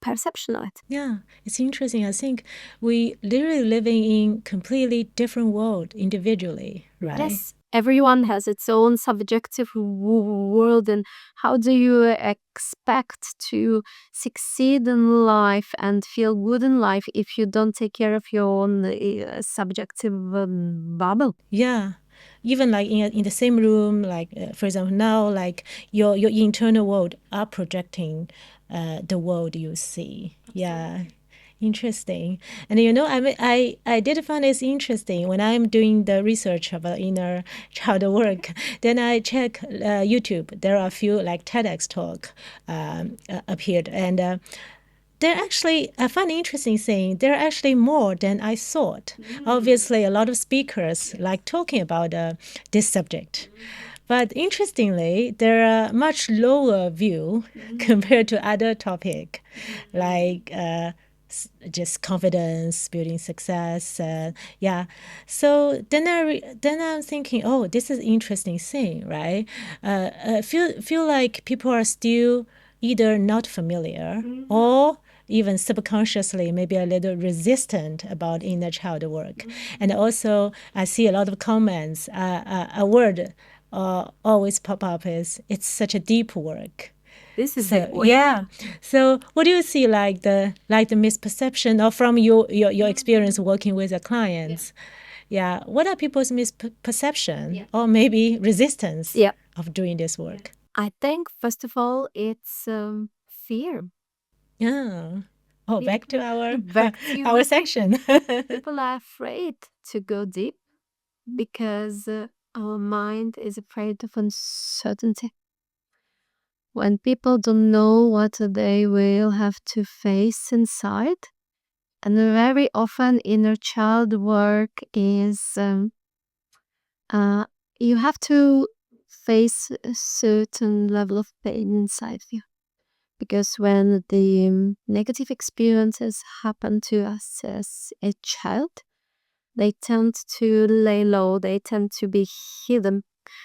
A: perception of it.
B: Yeah, it's interesting. I think we literally living in completely different world individually, right?
A: Yes, everyone has its own subjective world, and how do you expect to succeed in life and feel good in life if you don't take care of your own subjective bubble?
B: Yeah, even like in the same room, like for example now, like your internal world are projecting the world you see. Yeah, interesting. And I did find this interesting when I'm doing the research about inner child work. Then I check YouTube. There are a few like TEDx talk appeared, and they're actually, I find interesting saying there are actually more than I thought. Obviously, a lot of speakers like talking about this subject. But interestingly, there are much lower view compared to other topic, like just confidence, building success. Yeah. So then I'm thinking, oh, this is interesting thing, right? Feel like people are still either not familiar or even subconsciously maybe a little resistant about inner child work. And also I see a lot of comments, a word always pop up is it's such a deep work.
A: This is
B: So yeah. So what do you see like the misperception, or from your experience working with the clients? Yeah. What are people's misperception or maybe resistance of doing this work?
A: I think first of all it's fear.
B: Yeah. Oh, back to our
A: our
B: section.
A: People are afraid to go deep because our mind is afraid of uncertainty. When people don't know what they will have to face inside, and very often inner child work is you have to face a certain level of pain inside you. Because when the negative experiences happen to us as a child, they tend to lay low, they tend to be hidden,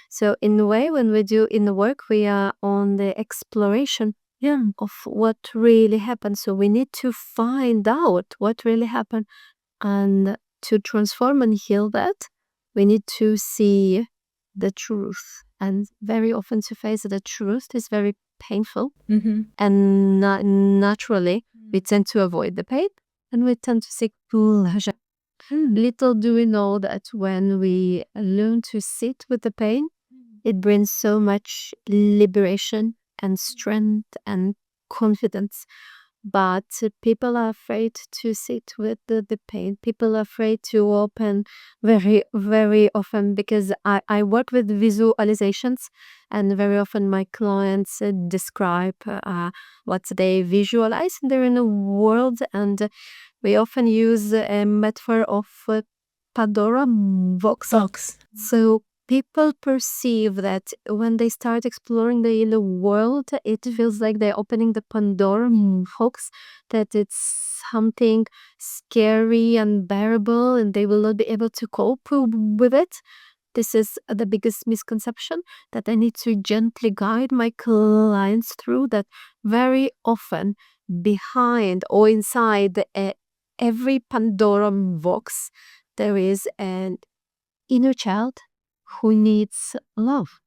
A: So in a way, when we do in the work, we are on the exploration of what really happened. So we need to find out what really happened. And to transform and heal that, we need to see the truth. And very often to face the truth is very painful. And naturally, we tend to avoid the pain and we tend to seek pleasure. Little do we know that when we learn to sit with the pain, it brings so much liberation and strength and confidence. But people are afraid to sit with the pain. People are afraid to open very, very often, because I work with visualizations, and very often my clients describe what they visualize. They're in a world, and we often use a metaphor of Pandora box. So people perceive that when they start exploring the inner world, it feels like they're opening the Pandora box, that it's something scary, unbearable, and they will not be able to cope with it. This is the biggest misconception that I need to gently guide my clients through, that very often behind or inside every Pandora box, there is an inner child who needs love.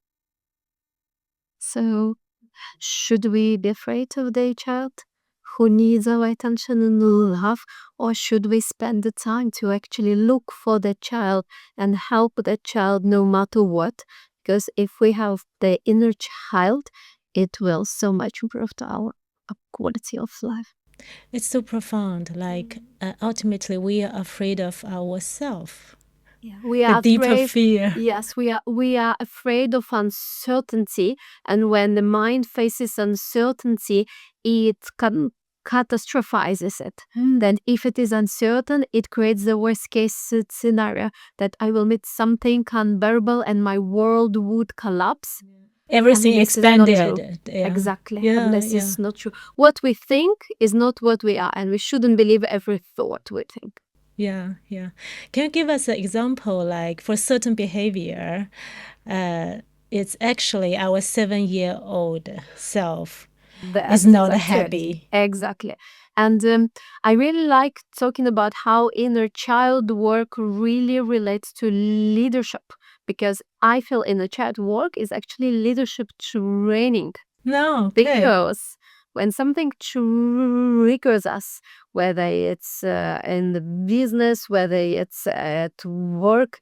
A: So, should we be afraid of the child who needs our attention and love, or should we spend the time to actually look for the child and help the child no matter what? Because if we have the inner child, it will so much improve our quality of life.
B: It's so profound. Like ultimately, we are afraid of ourselves.
A: Yeah, we are
B: the deeper
A: afraid.
B: fear.
A: Yes, we are afraid of uncertainty, and when the mind faces uncertainty, it catastrophizes it. Then, if it is uncertain, it creates the worst case scenario, that I will meet something unbearable and my world would collapse.
B: Everything
A: And this is not
B: expanded.
A: true.
B: Yeah.
A: Exactly.
B: Yeah,
A: And this
B: yeah.
A: is not true. What we think is not what we are, and we shouldn't believe every thought we think.
B: Yeah, yeah. Can you give us an example, like for certain behavior, it's actually our 7-year-old self is not happy.
A: Exactly. And I really like talking about how inner child work really relates to leadership, because I feel inner child work is actually leadership training.
B: No, okay.
A: Because when something triggers us, whether it's in the business, whether it's at work,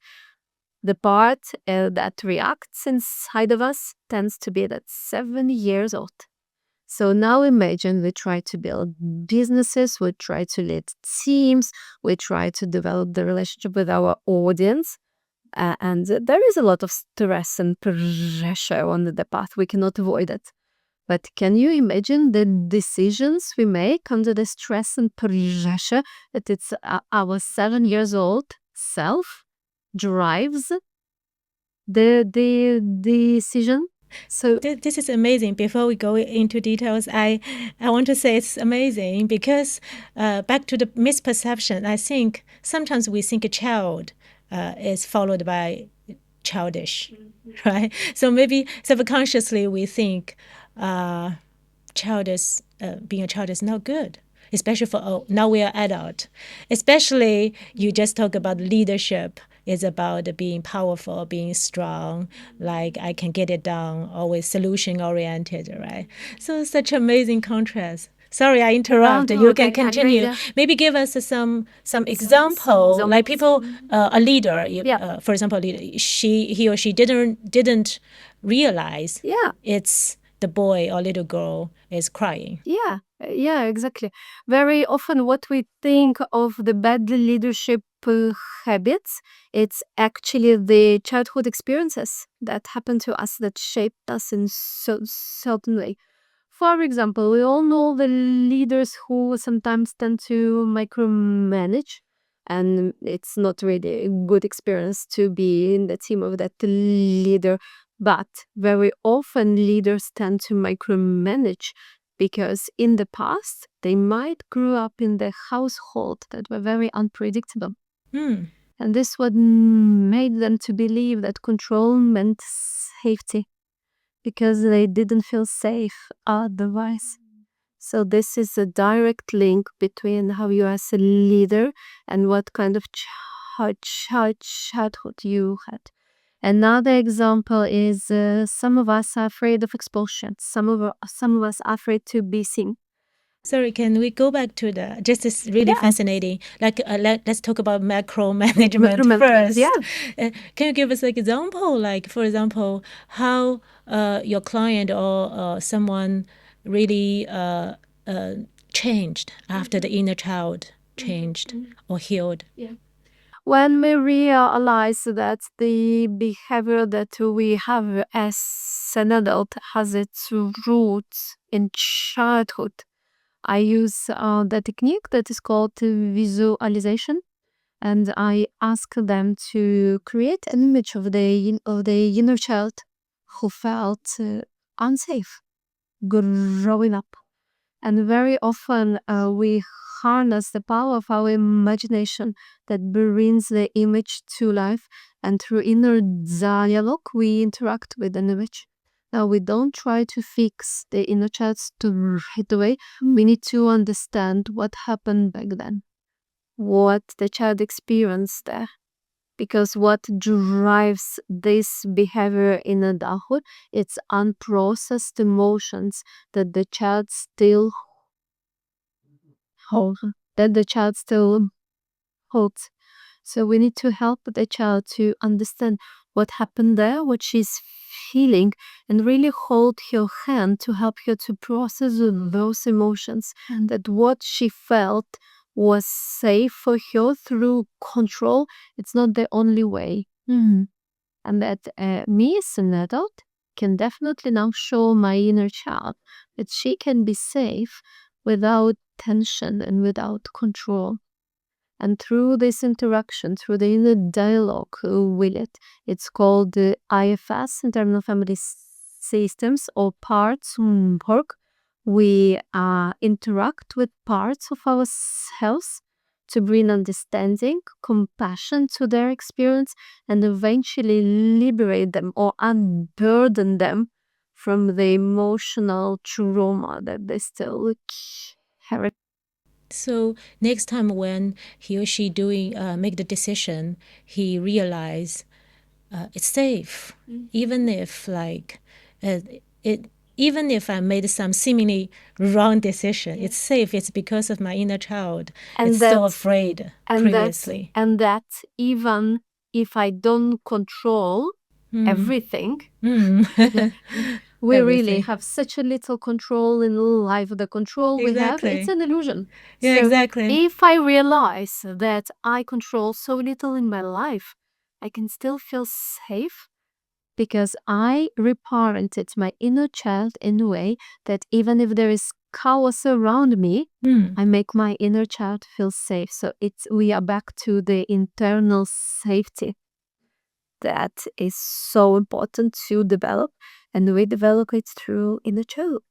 A: the part that reacts inside of us tends to be that 7 years old. So now imagine we try to build businesses, we try to lead teams, we try to develop the relationship with our audience. And there is a lot of stress and pressure on the path. We cannot avoid it. But can you imagine the decisions we make under the stress and pressure that it's our 7 years old self drives the decision? So
B: this is amazing. Before we go into details, I want to say it's amazing because back to the misperception, I think sometimes we think a child is followed by childish, right? So maybe subconsciously we think being a child is not good, especially for now we are adult. Especially you just talk about leadership is about being powerful, being strong, like I can get it done, always solution oriented, right? So such amazing contrast. Sorry, I interrupted. You can continue. Maybe give us some example, like people, a leader, for example, he or she didn't realize it's the boy or little girl is crying.
A: Yeah, exactly. Very often what we think of the bad leadership habits, it's actually the childhood experiences that happened to us that shaped us in certain way. For example, we all know the leaders who sometimes tend to micromanage, and it's not really a good experience to be in the team of that leader. But very often leaders tend to micromanage because in the past they might grew up in the household that were very unpredictable. And this what made them to believe that control meant safety, because they didn't feel safe otherwise. So this is a direct link between how you as a leader and what kind of childhood you had. Another example is some of us are afraid of exposure. Some of us are afraid to be seen.
B: Sorry, can we go back to the, just is really fascinating. Like, let's talk about micromanagement first.
A: Yeah.
B: Can you give us an example? Like, for example, how your client or someone really changed after the inner child changed or healed?
A: When we realize that the behavior that we have as an adult has its roots in childhood, I use the technique that is called visualization, and I ask them to create an image of the inner child who felt unsafe growing up. And very often we harness the power of our imagination that brings the image to life, and through inner dialogue we interact with an image. Now, we don't try to fix the inner child right away. We need to understand what happened back then, what the child experienced there. Because what drives this behavior in adulthood, it's unprocessed emotions that the child still holds. So we need to help the child to understand what happened there, what she's feeling, and really hold her hand to help her to process those emotions. And that what she felt was safe for her through control. It's not the only way. And that me as an adult can definitely now show my inner child that she can be safe without tension and without control. And through this interaction, through the inner dialogue with it, it's called the IFS, Internal Family Systems, or parts work. We interact with parts of ourselves to bring understanding, compassion to their experience, and eventually liberate them or unburden them from the emotional trauma that they still carry.
B: So next time when he or she make the decision, he realize it's safe, even if even if I made some seemingly wrong decision, it's safe. It's because of my inner child.
A: And
B: it's still afraid previously.
A: And that even if I don't control everything, we really have such a little control in life. The control we have, it's an illusion.
B: Yeah,
A: So
B: exactly.
A: if I realize that I control so little in my life, I can still feel safe because I reparented my inner child in a way that even if there is chaos around me, I make my inner child feel safe. So we are back to the internal safety that is so important to develop, and we develop it through inner child.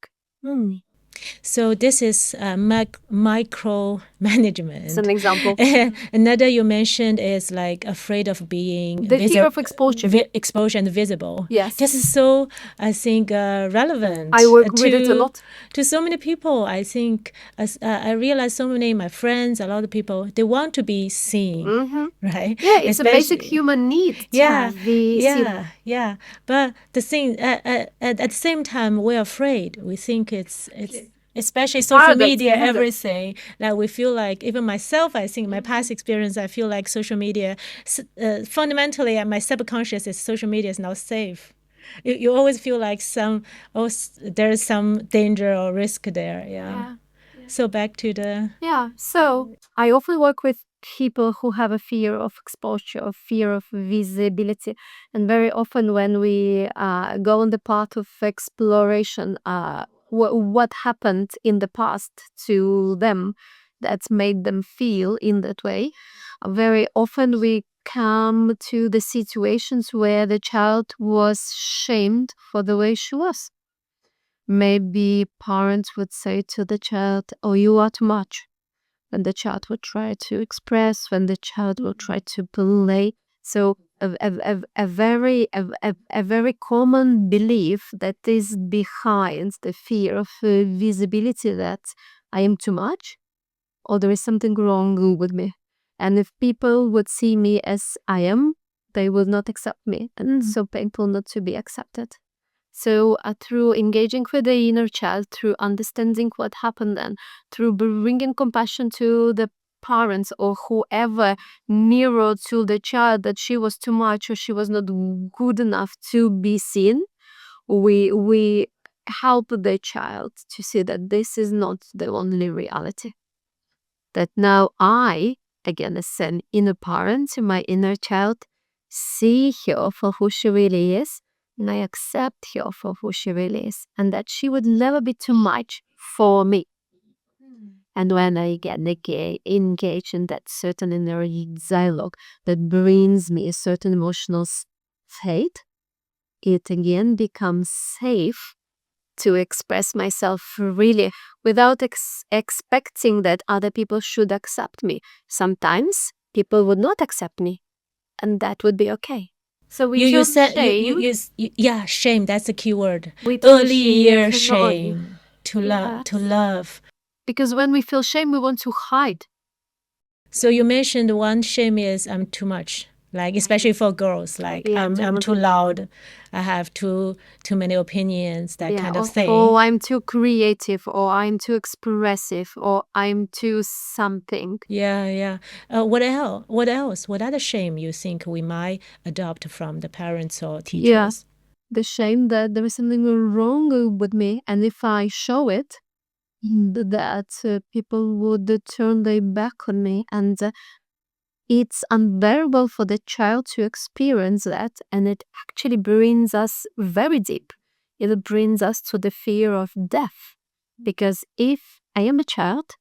B: So this is micromanagement.
A: It's an example.
B: Another you mentioned is like afraid of being
A: The fear of exposure.
B: Exposure and visible.
A: Yes.
B: This is so, I think, relevant.
A: I work with it a lot.
B: To so many people. I think I realize so many of my friends, a lot of people, they want to be seen, right?
A: Yeah, it's a basic human need.
B: Yeah. But the thing, at the same time, we're afraid. We think it's especially social media, everything, that we feel like, even myself, I think my past experience, I feel like social media, fundamentally at my subconscious, is social media is not safe. You always feel like there's some danger or risk there. Yeah. So back to the...
A: Yeah, so I often work with people who have a fear of exposure or fear of visibility. And very often when we go on the path of exploration, what happened in the past to them that's made them feel in that way, very often we come to the situations where the child was shamed for the way she was. Maybe parents would say to the child, "Oh, you are too much." when the child will try to express, when the child will try to play. So a very common belief that is behind the fear of visibility, that I am too much or there is something wrong with me. And if people would see me as I am, they would not accept me. And it's so painful not to be accepted. So through engaging with the inner child, through understanding what happened then, through bringing compassion to the parents or whoever nearer to the child that she was too much or she was not good enough to be seen, we help the child to see that this is not the only reality. That now I, again as an inner parent, my inner child, see her for who she really is, and I accept her for who she really is, and that she would never be too much for me. And when I get engaged in that certain inner dialogue that brings me a certain emotional state, it again becomes safe to express myself freely without expecting that other people should accept me. Sometimes people would not accept me, and that would be okay. So we
B: You
A: choose
B: said
A: shame.
B: yeah, shame. That's the key word.
A: We choose
B: Early year
A: shame.
B: shame to love.
A: Because when we feel shame, we want to hide.
B: So you mentioned one shame is I'm too much, like especially for girls, like
A: Yeah,
B: I'm too loud, I have too many opinions, that kind of thing.
A: Or I'm too creative, or I'm too expressive, or I'm too something.
B: Yeah. What else? What else? What other shame you think we might adopt from the parents or teachers?
A: Yeah, the shame that there is something wrong with me, and if I show it, that people would turn their back on me, and it's unbearable for the child to experience that, and it actually brings us very deep. It brings us to the fear of death, because if I am a child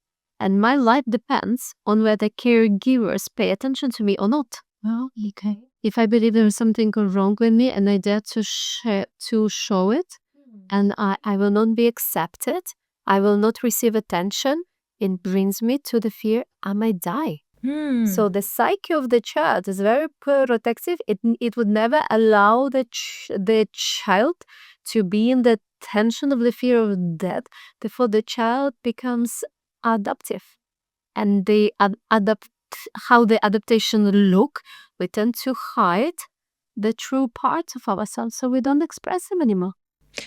A: and my life depends on whether caregivers pay attention to me or not, well, okay. If I believe there is something wrong with me and I dare to show it, and I will not be accepted, I will not receive attention, it brings me to the fear I might die. So the psyche of the child is very protective. It would never allow the child to be in the tension of the fear of death. Therefore, the child becomes adaptive, and the how the adaptation look, we tend to hide the true parts of ourselves, so we don't express them anymore.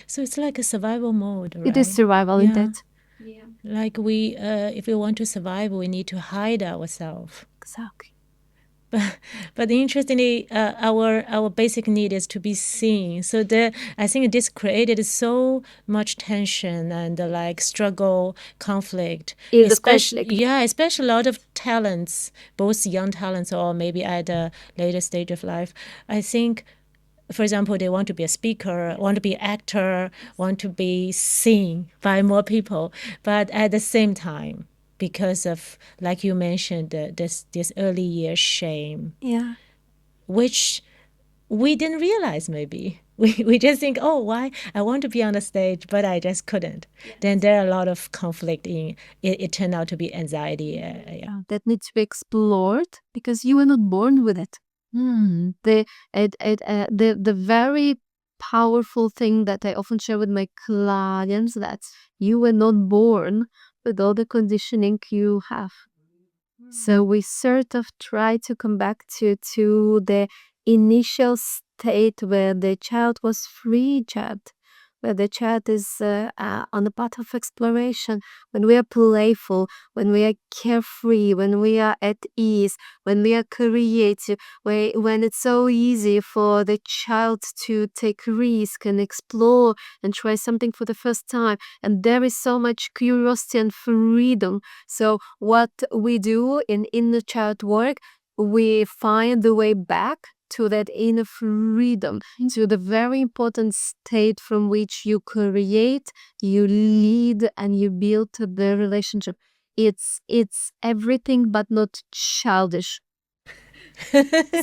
B: So it's like a survival mode, right?
A: It is survival indeed.
B: Yeah. Like we, if we want to survive, we need to hide ourselves.
A: Exactly.
B: But interestingly, our basic need is to be seen. So I think this created so much tension and like struggle, conflict. Especially a lot of talents, both young talents or maybe at a later stage of life. I think, for example, they want to be a speaker, want to be an actor, want to be seen by more people. But at the same time, because of, like you mentioned, this early year shame, which we didn't realize maybe. We just think, oh, why? I want to be on the stage, but I just couldn't. Yes. Then there are a lot of conflict in it. It turned out to be anxiety.
A: That needs to be explored because you were not born with it. The very powerful thing that I often share with my clients, that you were not born with all the conditioning you have. So we sort of try to come back to the initial state where the child was free child, where the child is on the path of exploration, when we are playful, when we are carefree, when we are at ease, when we are creative, when it's so easy for the child to take risk and explore and try something for the first time. And there is so much curiosity and freedom. So what we do in inner child work, we find the way back to that inner freedom, to the very important state from which you create, you lead, and you build the relationship. It's everything but not childish.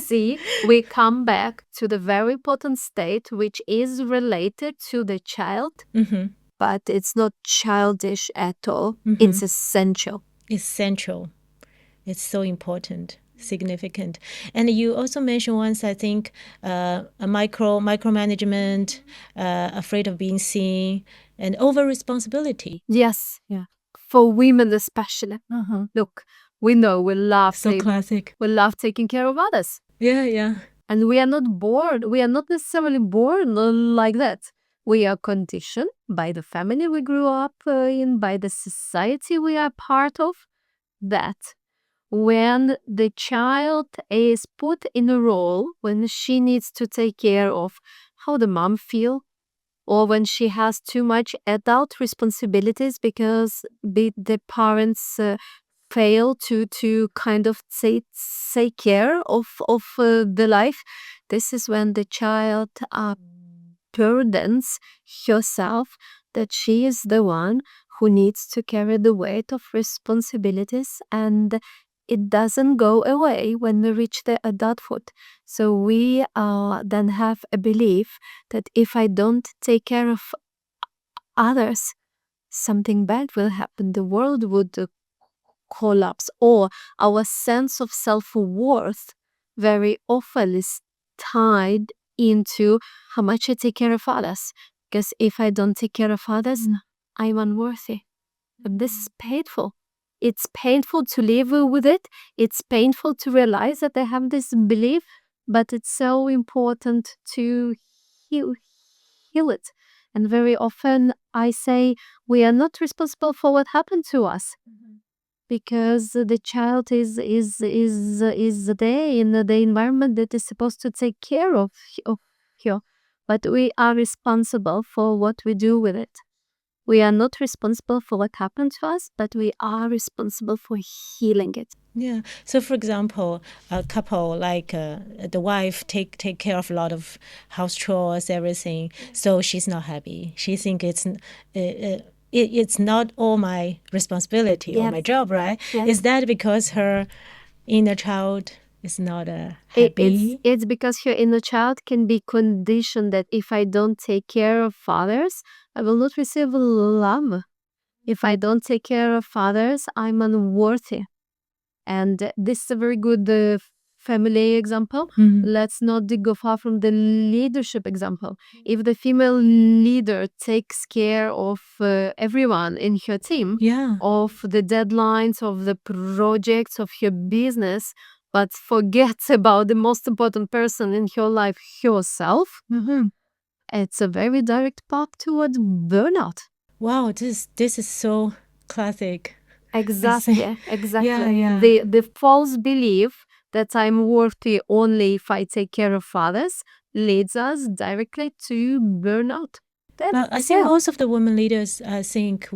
A: See, we come back to the very important state which is related to the child, but it's not childish at all. It's essential.
B: essential. It's so important, significant. And you also mentioned once, I think, a micromanagement, afraid of being seen, and over responsibility.
A: Yes, yeah. For women especially. Look, we know we love
B: So classic.
A: we love taking care of others.
B: Yeah.
A: And we are not born, we are not necessarily born like that. We are conditioned by the family we grew up in, by the society we are part of, that when the child is put in a role when she needs to take care of how the mom feel, or when she has too much adult responsibilities because the parents fail to kind of take care of the life, this is when the child burdens herself that she is the one who needs to carry the weight of responsibilities, and it doesn't go away when we reach the adulthood. So we then have a belief that if I don't take care of others, something bad will happen. The world would collapse, or our sense of self-worth very often is tied into how much I take care of others. Because if I don't take care of others, I'm unworthy. And this is painful. It's painful to live with it. It's painful to realize that I have this belief, but it's so important to heal it. And very often I say we are not responsible for what happened to us, because the child is there in the environment that is supposed to take care of her, but we are responsible for what we do with it. We are not responsible for what happened to us, but we are responsible for healing it.
B: Yeah. So, for example, a couple like the wife take care of a lot of house chores, everything. So she's not happy. She think it's not all my responsibility or my job, right?
A: Yes.
B: Is that because her inner child is not happy?
A: It's because her inner child can be conditioned that if I don't take care of others, I will not receive love. If I don't take care of others, I'm unworthy. And this is a very good family example. Let's not go far from the leadership example. If the female leader takes care of everyone in her team,
B: Yeah.
A: of the deadlines, of the projects, of her business, but forgets about the most important person in her life, herself, it's a very direct path towards burnout.
B: Wow, this is so classic.
A: Exactly.
B: Yeah.
A: The false belief that I'm worthy only if I take care of others leads us directly to burnout.
B: Well, I think most of the women leaders think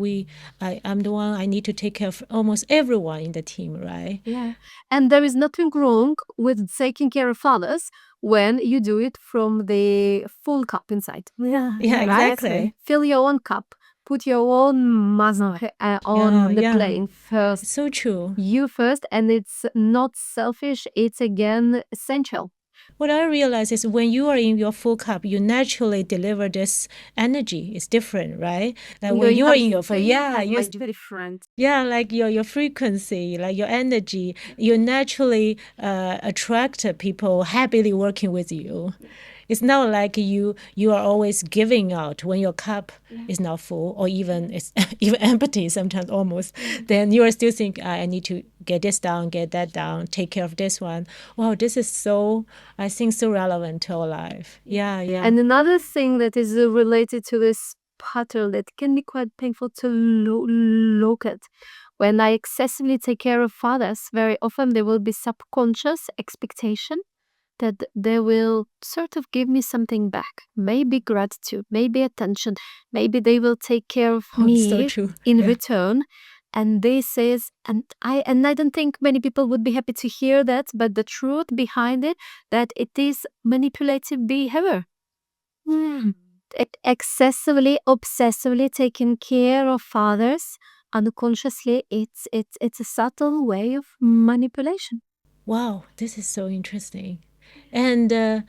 B: I'm the one, I need to take care of almost everyone in the team, right?
A: Yeah. And there is nothing wrong with taking care of others when you do it from the full cup inside.
B: Yeah, exactly.
A: Fill your own cup. Put your own muzzle on the plane first.
B: So true.
A: You first, and it's not selfish. It's again essential.
B: What I realize is when you are in your full cup, you naturally deliver this energy. It's different, right? Like when you are in your full, you're
A: different.
B: Yeah, like your frequency, like your energy, you naturally attract people happily working with you. It's not like you are always giving out when your cup is not full, or even it's even empty sometimes almost. Then you are still thinking, I need to get this down, get that down, take care of this one. Wow, this is so, I think, so relevant to our life. Yeah.
A: And another thing that is related to this pattern that can be quite painful to look at. When I excessively take care of others, very often there will be subconscious expectation that they will sort of give me something back. Maybe gratitude, maybe attention, maybe they will take care of me
B: so true.
A: in return. And this is, and I don't think many people would be happy to hear that, but the truth behind it, that it is manipulative behavior. Excessively, obsessively taking care of others unconsciously, it's a subtle way of manipulation.
B: Wow, this is so interesting. And a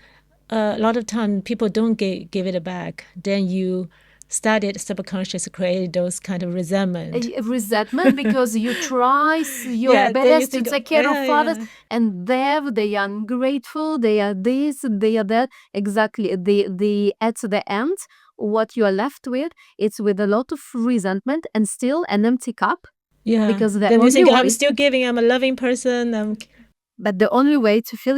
B: lot of time people don't give it back. Then you started subconscious create those kind of resentment.
A: Resentment because you try your best to take care of others, and they are ungrateful, they are this, they are that. Exactly. The at the end, what you are left with, it's with a lot of resentment and still an empty cup.
B: Yeah.
A: Because the
B: then you
A: only
B: think
A: way,
B: I'm still giving, I'm a loving person.
A: But the only way to fill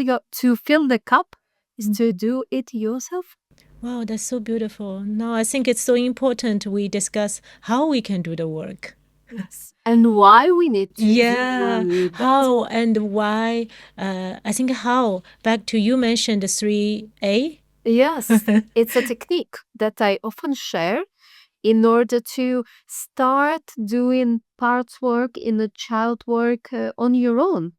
A: the cup is to do it yourself.
B: Wow, that's so beautiful. Now I think it's so important we discuss how we can do the work.
A: Yes. And why we need to do that.
B: How and why. I think how, back to you mentioned the 3A.
A: Yes, it's a technique that I often share in order to start doing parts work in the child work on your own.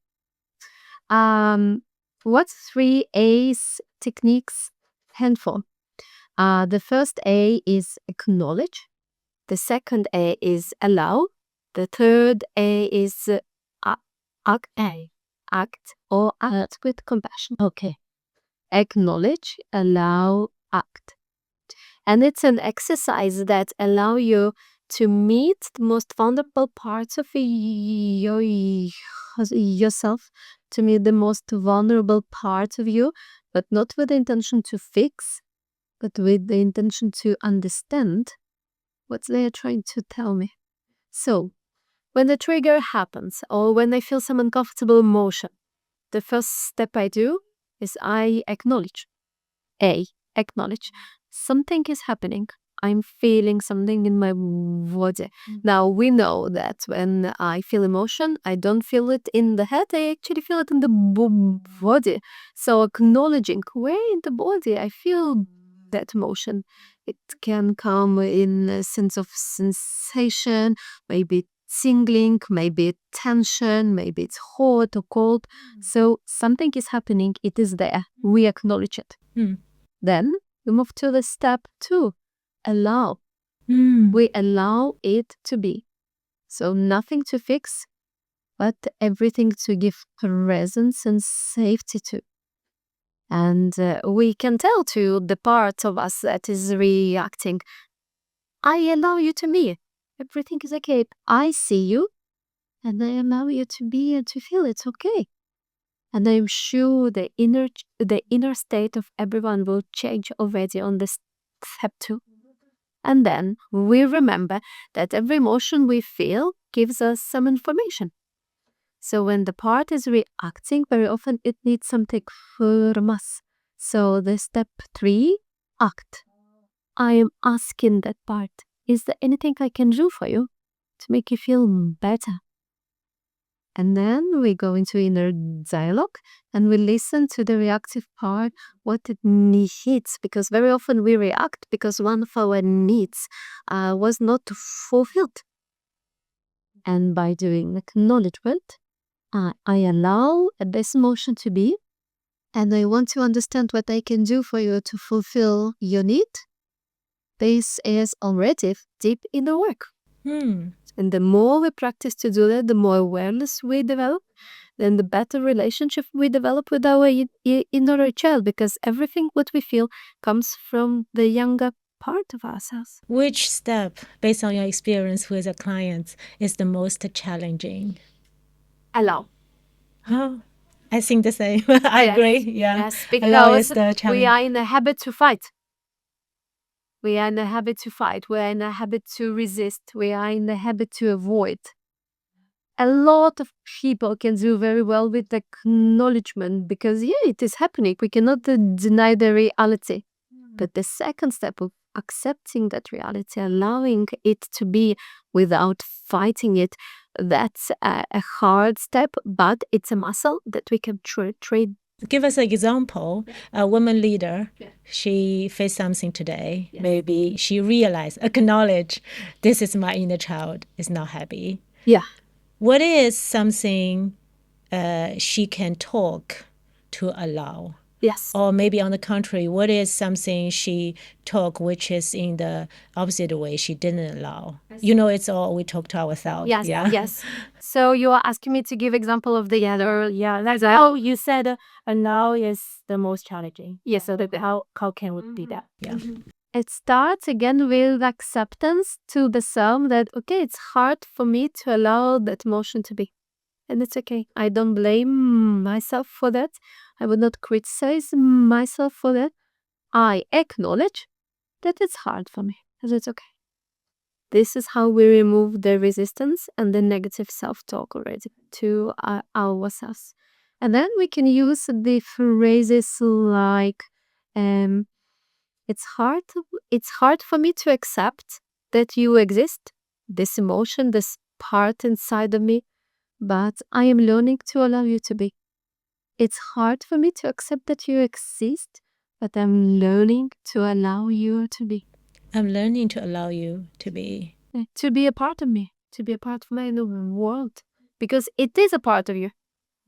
A: What 3A's techniques stand for? The first A is acknowledge. The second A is allow. The third A is act or act with compassion. Okay. Acknowledge, allow, act. And it's an exercise that allow you to meet the most vulnerable parts of yourself, to meet the most vulnerable parts of you, but not with the intention to fix, but with the intention to understand what they are trying to tell me. So, when the trigger happens or when I feel some uncomfortable emotion, the first step I do is I acknowledge. Acknowledge. Something is happening. I'm feeling something in my body. Now, we know that when I feel emotion, I don't feel it in the head, I actually feel it in the body. So, acknowledging where in the body I feel that emotion. It can come in a sense of sensation, maybe tingling, maybe tension, maybe it's hot or cold. So, something is happening, it is there. We acknowledge it. Then we move to the step 2, allow. We allow it to be. So nothing to fix, but everything to give presence and safety to. And we can tell to the part of us that is reacting, I allow you to be. Everything is okay. I see you, and I allow you to be and to feel it's okay. And I'm sure the inner state of everyone will change already on this step 2. And then we remember that every emotion we feel gives us some information. So when the part is reacting, very often it needs something from us. So the step 3, act. I am asking that part, is there anything I can do for you to make you feel better? And then we go into inner dialogue and we listen to the reactive part, what it needs, because very often we react because one of our needs was not fulfilled. And by doing acknowledgement, I allow this emotion to be, and I want to understand what I can do for you to fulfill your need. This is already deep inner work. And the more we practice to do that, the more awareness we develop, then the better relationship we develop with our inner child, because everything what we feel comes from the younger part of ourselves.
B: Which step, based on your experience with the clients, is the most challenging?
A: Allow.
B: I think the same. I agree. Yeah.
A: Yes, because
B: the
A: we are in a habit to fight. We are in a habit to fight. We are in a habit to resist. We are in a habit to avoid. A lot of people can do very well with acknowledgement because, it is happening. We cannot deny the reality. But the second step of accepting that reality, allowing it to be without fighting it, that's a hard step, but it's a muscle that we can train.
B: Give us an example. A woman leader, she faced something today. Maybe she realized, acknowledge, this is my inner child, is not happy.
A: Yeah.
B: What is something she can talk to allow?
A: Yes.
B: Or maybe on the contrary, what is something she talk which is in the opposite way she didn't allow? It's all we talk to ourselves.
A: Yes, yes. So you are asking me to give example of the other, that's how you said allow is the most challenging. Yes, so how can it be that?
B: Yeah.
A: it starts again with acceptance to the self that, okay, it's hard for me to allow that emotion to be. And it's okay. I don't blame myself for that. I would not criticize myself for that. I acknowledge that it's hard for me. And it's okay. This is how we remove the resistance and the negative self-talk already to ourselves. And then we can use the phrases like, it's hard for me to accept that you exist, this emotion, this part inside of me, but I am learning to allow you to be. It's hard for me to accept that you exist, but I'm learning to allow you to be.
B: I'm learning to allow you to be.
A: To be a part of me, to be a part of my inner world. Because it is a part of you.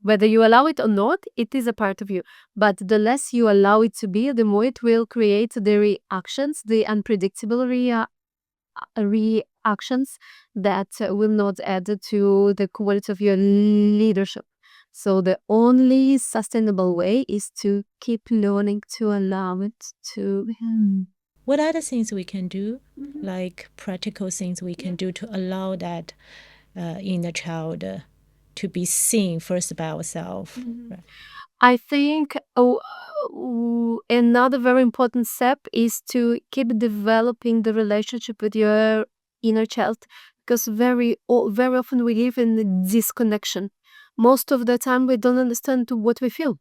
A: Whether you allow it or not, it is a part of you. But the less you allow it to be, the more it will create the reactions, the unpredictable reactions that will not add to the quality of your leadership. So the only sustainable way is to keep learning to allow it to.
B: What are the things we can do, like practical things we can do to allow that inner child to be seen first by ourselves? Right?
A: I think another very important step is to keep developing the relationship with your inner child, because very often we live in disconnection. Most of the time we don't understand what we feel.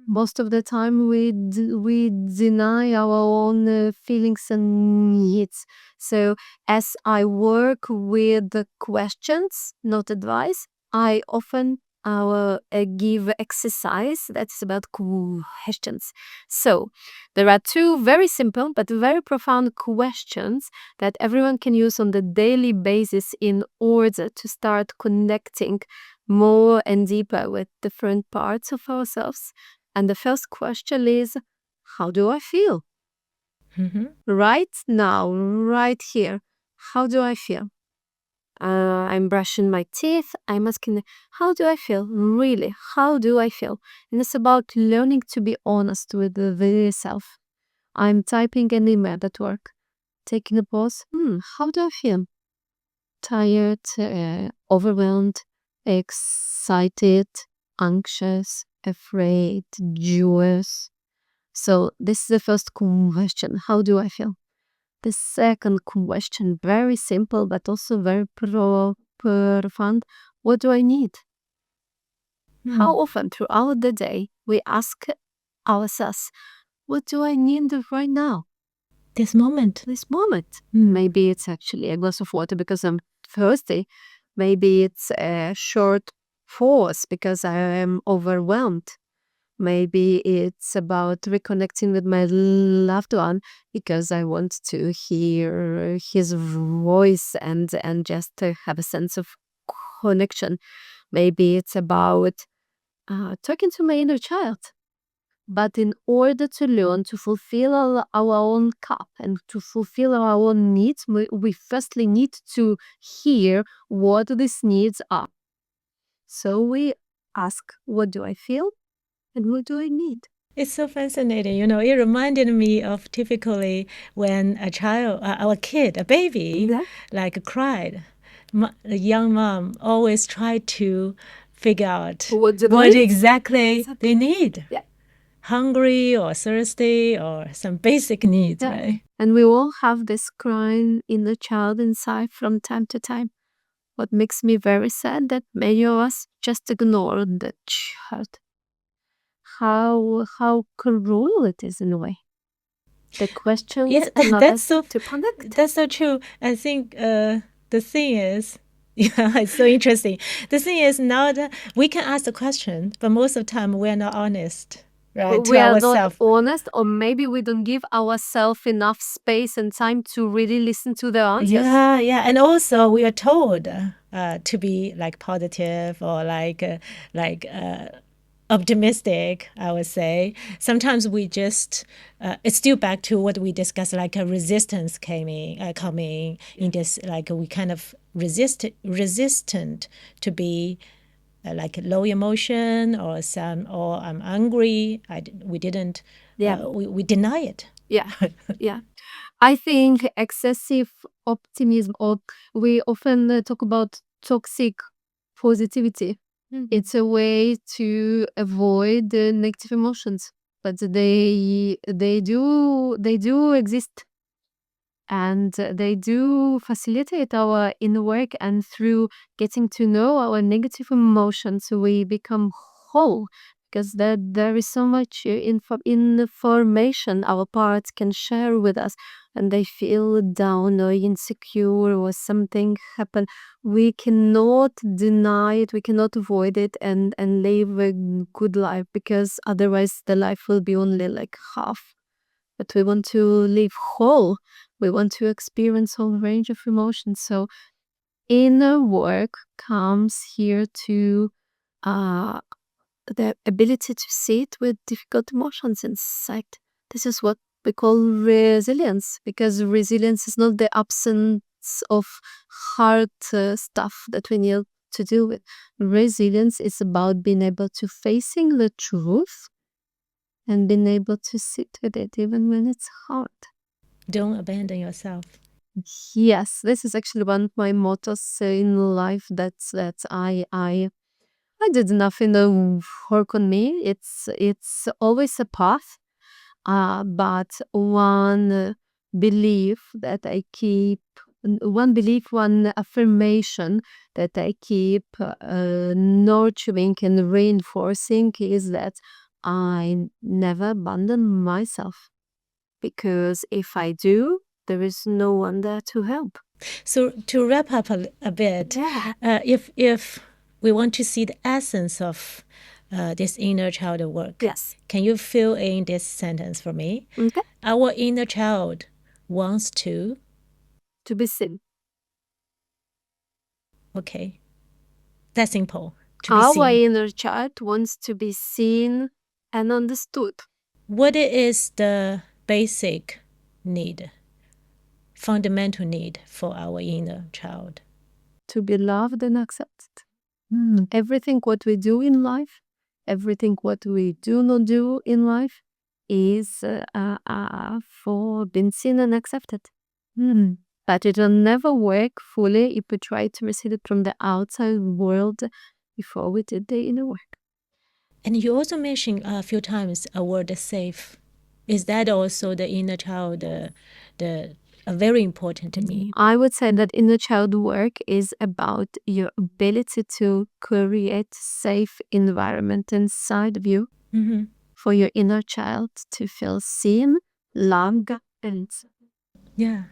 A: Most of the time we deny our own feelings and needs. So as I work with the questions, not advice, I often give exercise that's about questions. So there are two very simple but very profound questions that everyone can use on the daily basis in order to start connecting more and deeper with different parts of ourselves. And the first question is, how do I feel? Right now, right here. How do I feel? I'm brushing my teeth. I'm asking, how do I feel? Really, how do I feel? And it's about learning to be honest with the self. I'm typing an email at work, taking a pause. How do I feel? Tired, overwhelmed, excited, anxious, afraid, joyous. So this is the first question. How do I feel? The second question, very simple but also very profound. What do I need? How often throughout the day we ask ourselves, what do I need right now?
B: This moment.
A: Maybe it's actually a glass of water because I'm thirsty. Maybe it's a short pause because I am overwhelmed. Maybe it's about reconnecting with my loved one because I want to hear his voice and just have a sense of connection. Maybe it's about talking to my inner child. But in order to learn to fulfill our own cup and to fulfill our own needs, we firstly need to hear what these needs are. So we ask, what do I feel? And what do I need?
B: It's so fascinating. You know, it reminded me of typically when a child, our kid, a baby, like cried. The young mom always tried to figure out what exactly they need.
A: Yeah.
B: Hungry or thirsty or some basic needs, right?
A: And we all have this crying inner child inside from time to time. What makes me very sad that many of us just ignore the child. How cruel it is in a way. The questions allow us to connect.
B: That's so true. I think the thing is, yeah, it's so interesting. The thing is now that we can ask the question, but most of the time we're not honest. Right,
A: we are not honest, or maybe we don't give ourselves enough space and time to really listen to the answers.
B: Yeah, and also we are told to be like positive or like optimistic, I would say. Sometimes we just, it's still back to what we discussed, like a resistance coming in this, like we kind of resistant to be like low emotion or I'm angry. We didn't, we deny it.
A: Yeah. I think excessive optimism, or we often talk about toxic positivity. It's a way to avoid the negative emotions, but they do exist, and they do facilitate our inner work. And through getting to know our negative emotions, we become whole, because there is so much information our parts can share with us, and they feel down or insecure or something happen. We cannot deny it, we cannot avoid it, and live a good life, because otherwise the life will be only like half. But we want to live whole. We want to experience whole range of emotions. So inner work comes here to the ability to sit with difficult emotions inside. This is what we call resilience, because resilience is not the absence of hard stuff that we need to deal with. Resilience is about being able to facing the truth and being able to sit with it even when it's hard.
B: Don't abandon yourself.
A: Yes, this is actually one of my mottos in life. That I did nothing to work on me. It's always a path, but one belief that I keep, one affirmation that I keep nurturing and reinforcing is that I never abandon myself, because if I do, there is no one there to help.
B: So to wrap up a bit, if we want to see the essence of this inner child work,
A: Yes.
B: can you fill in this sentence for me?
A: Okay.
B: Our inner child wants to.
A: To be seen.
B: Okay, that's simple. To be
A: Our
B: seen.
A: inner child wants to be seen and understood.
B: What is the basic need, fundamental need for our inner child?
A: To be loved and accepted. Everything what we do in life, everything what we do not do in life is for being seen and accepted. But it will never work fully if we try to receive it from the outside world before we did the inner work.
B: And you also mentioned a few times a word safe. Is that also the inner child, very important to me?
A: I would say that inner child work is about your ability to create safe environment inside of you for your inner child to feel seen, loved, and
B: Yeah.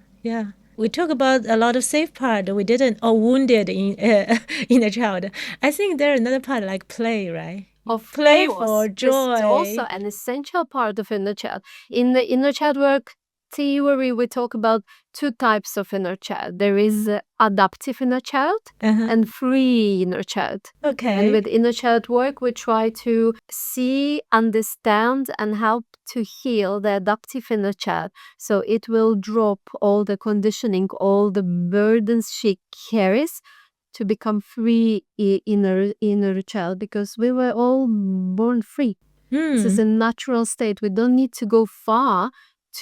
B: We talk about a lot of safe part. We didn't, or wounded in a child. I think there's another part like play, right?
A: of
B: Play
A: course,
B: for
A: this is
B: joy.
A: also an essential part of inner child. In the inner child work theory, we talk about two types of inner child. There is adaptive inner child and free inner child.
B: Okay.
A: And with inner child work, we try to see, understand, and help to heal the adaptive inner child. So it will drop all the conditioning, all the burdens she carries, to become free inner child, because we were all born free. This is a natural state. We don't need to go far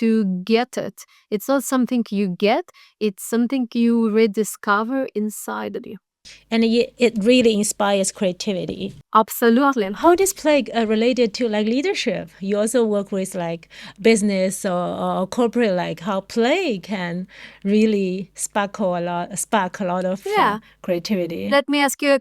A: to get it. It's not something you get, it's something you rediscover inside of you.
B: And it really inspires creativity.
A: Absolutely.
B: How this play related to like leadership? You also work with like business or corporate, like how play can really spark a lot of creativity.
A: Let me ask you a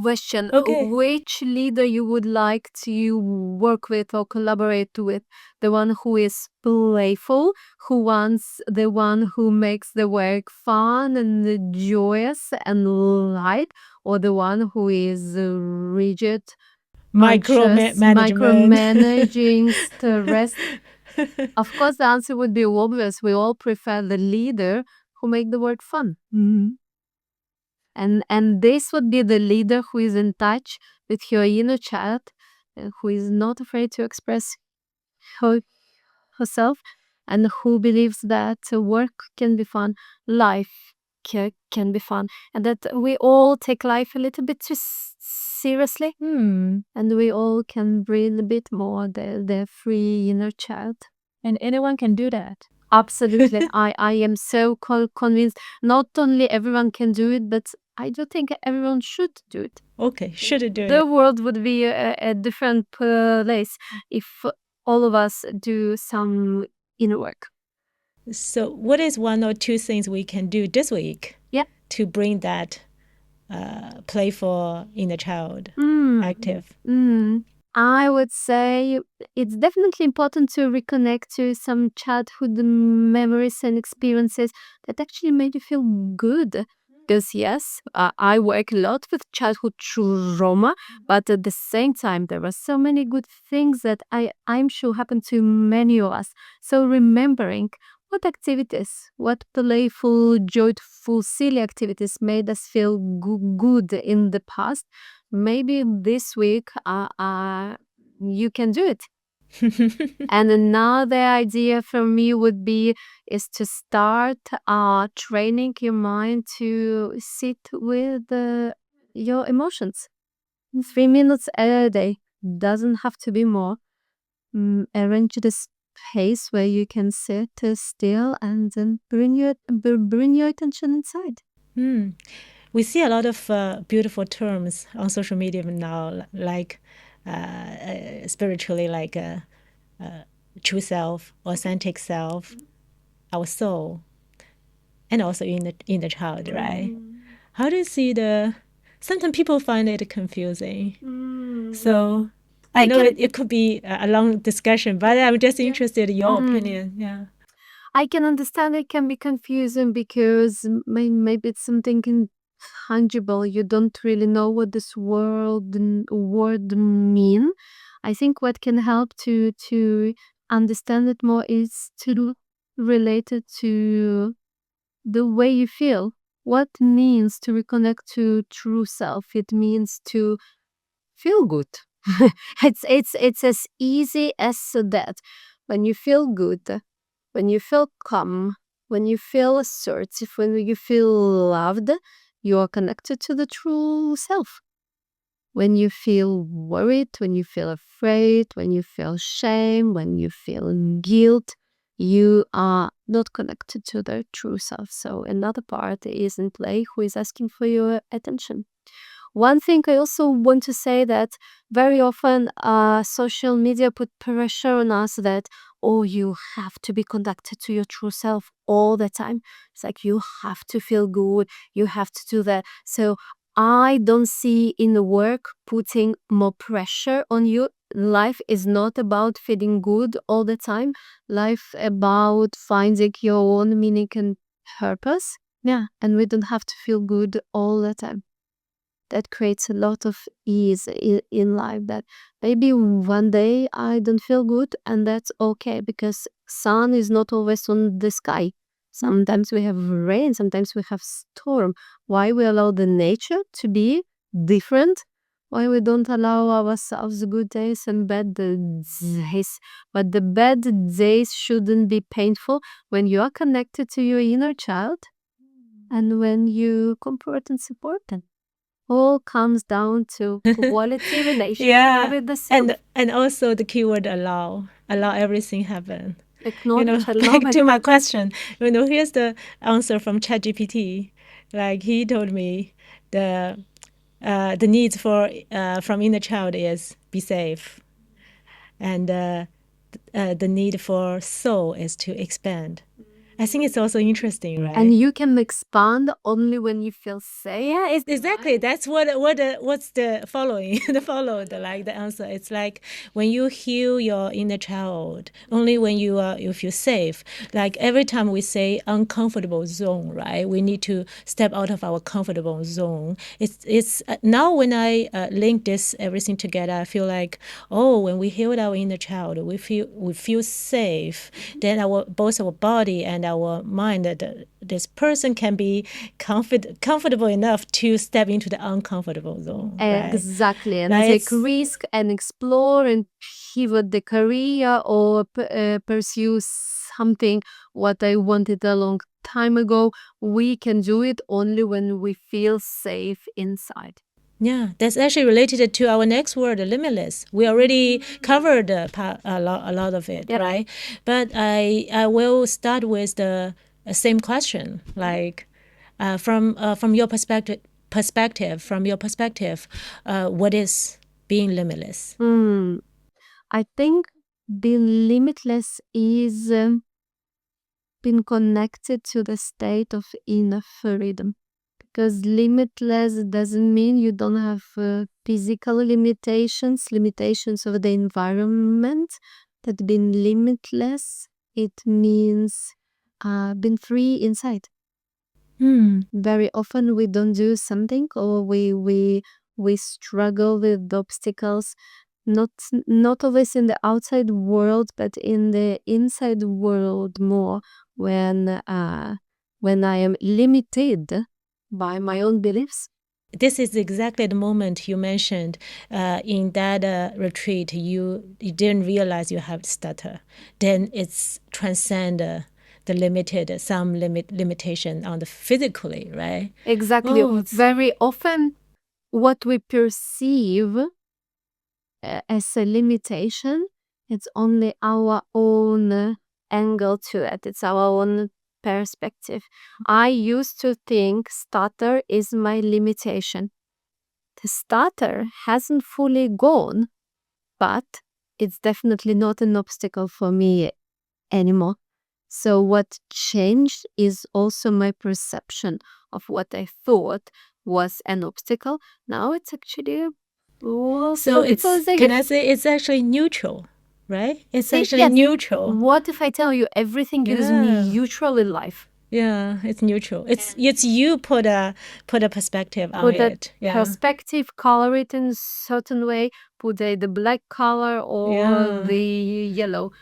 A: question.
B: Okay.
A: Which leader you would like to work with or collaborate with? The one who is playful, the one who makes the work fun and joyous and light, or the one who is rigid, anxious, micromanaging, stressed? Of course, the answer would be obvious. We all prefer the leader who make the work fun. And this would be the leader who is in touch with your inner child, who is not afraid to express herself, and who believes that work can be fun, life can be fun, and that we all take life a little bit too seriously, and we all can breathe a bit more the free inner child. And anyone can do that. Absolutely. I am so convinced not only everyone can do it, but I do think everyone should do it.
B: Okay, should do it.
A: The world would be a different place if all of us do some inner work.
B: So, what is one or two things we can do this week to bring that playful inner child active?
A: I would say it's definitely important to reconnect to some childhood memories and experiences that actually made you feel good. Because yes, I work a lot with childhood trauma, but at the same time, there are so many good things that I'm sure happened to many of us. So remembering what activities, what playful, joyful, silly activities made us feel good in the past, maybe this week you can do it. And another idea for me would be is to start training your mind to sit with your emotions. 3 minutes a day doesn't have to be more. Arrange the space where you can sit still and then bring your attention inside.
B: We see a lot of beautiful terms on social media now, like spiritually, like true self, authentic self, our soul, and also in the child, right? How do you see the? Sometimes people find it confusing. So I know it could be a long discussion, but I'm just interested in your opinion. Yeah.
A: I can understand it can be confusing because maybe it's something intangible. You don't really know what this word mean. I think what can help to understand it more is to relate it to the way you feel. What means to reconnect to true self? It means to feel good. It's as easy as that. When you feel good, when you feel calm, when you feel assertive, when you feel loved, you are connected to the true self. When you feel worried, when you feel afraid, when you feel shame, when you feel guilt, you are not connected to the true self. So another part is in play who is asking for your attention. One thing I also want to say that very often social media put pressure on us that, oh, you have to be connected to your true self all the time. It's like you have to feel good, you have to do that. So I don't see in the work putting more pressure on you. Life is not about feeling good all the time. Life about finding your own meaning and purpose. Yeah, and we don't have to feel good all the time. That creates a lot of ease in life, that maybe one day I don't feel good, and that's okay because sun is not always on the sky. Sometimes we have rain, sometimes we have storm. Why we allow the nature to be different? Why we don't allow ourselves good days and bad days? But the bad days shouldn't be painful when you are connected to your inner child and when you comfort and support them. All comes down to quality relationship with the self.
B: And also the keyword allow everything happen.
A: Acknowledge,
B: Back to my question. Here's the answer from ChatGPT. Like he told me the needs for from inner child is be safe, and the need for soul is to expand. I think it's also interesting, right?
A: And you can expand only when you feel safe. Yeah,
B: Exactly. That's what's the following the answer. It's like when you heal your inner child, only when you feel safe. Like every time we say uncomfortable zone, right? We need to step out of our comfortable zone. It's now when I link this everything together, I feel like, oh, when we heal our inner child, we feel safe. Then both our body and our mind, this person can be comfortable enough to step into the uncomfortable zone. Right?
A: Exactly, and take risk and explore and pivot the career or pursue something what I wanted a long time ago. We can do it only when we feel safe inside.
B: Yeah, that's actually related to our next word, limitless. We already covered a lot of it,
A: Yep.
B: right? But I will start with the same question, like from your perspective, what is being limitless?
A: I think being limitless is being connected to the state of inner freedom. Because limitless doesn't mean you don't have physical limitations of the environment. That being limitless, it means being free inside. Very often we don't do something, or we struggle with obstacles, not always in the outside world, but in the inside world more, when I am limited by my own beliefs.
B: This is exactly the moment you mentioned in that retreat. You didn't realize you have stutter. Then it's transcend the limitation on the physically, right?
A: Exactly. Very often what we perceive as a limitation, it's only our own angle to it. It's our own perspective. I used to think stutter is my limitation. The stutter hasn't fully gone, but it's definitely not an obstacle for me anymore. So what changed is also my perception of what I thought was an obstacle. Now it's actually, well,
B: So
A: some people say,
B: can I say it's actually neutral, right? It's actually
A: yes.
B: neutral.
A: What if I tell you everything is neutral in life?
B: Yeah, it's neutral. It's you put a perspective on
A: Put a
B: it. Yeah.
A: perspective, color it in a certain way, put the black color or the yellow.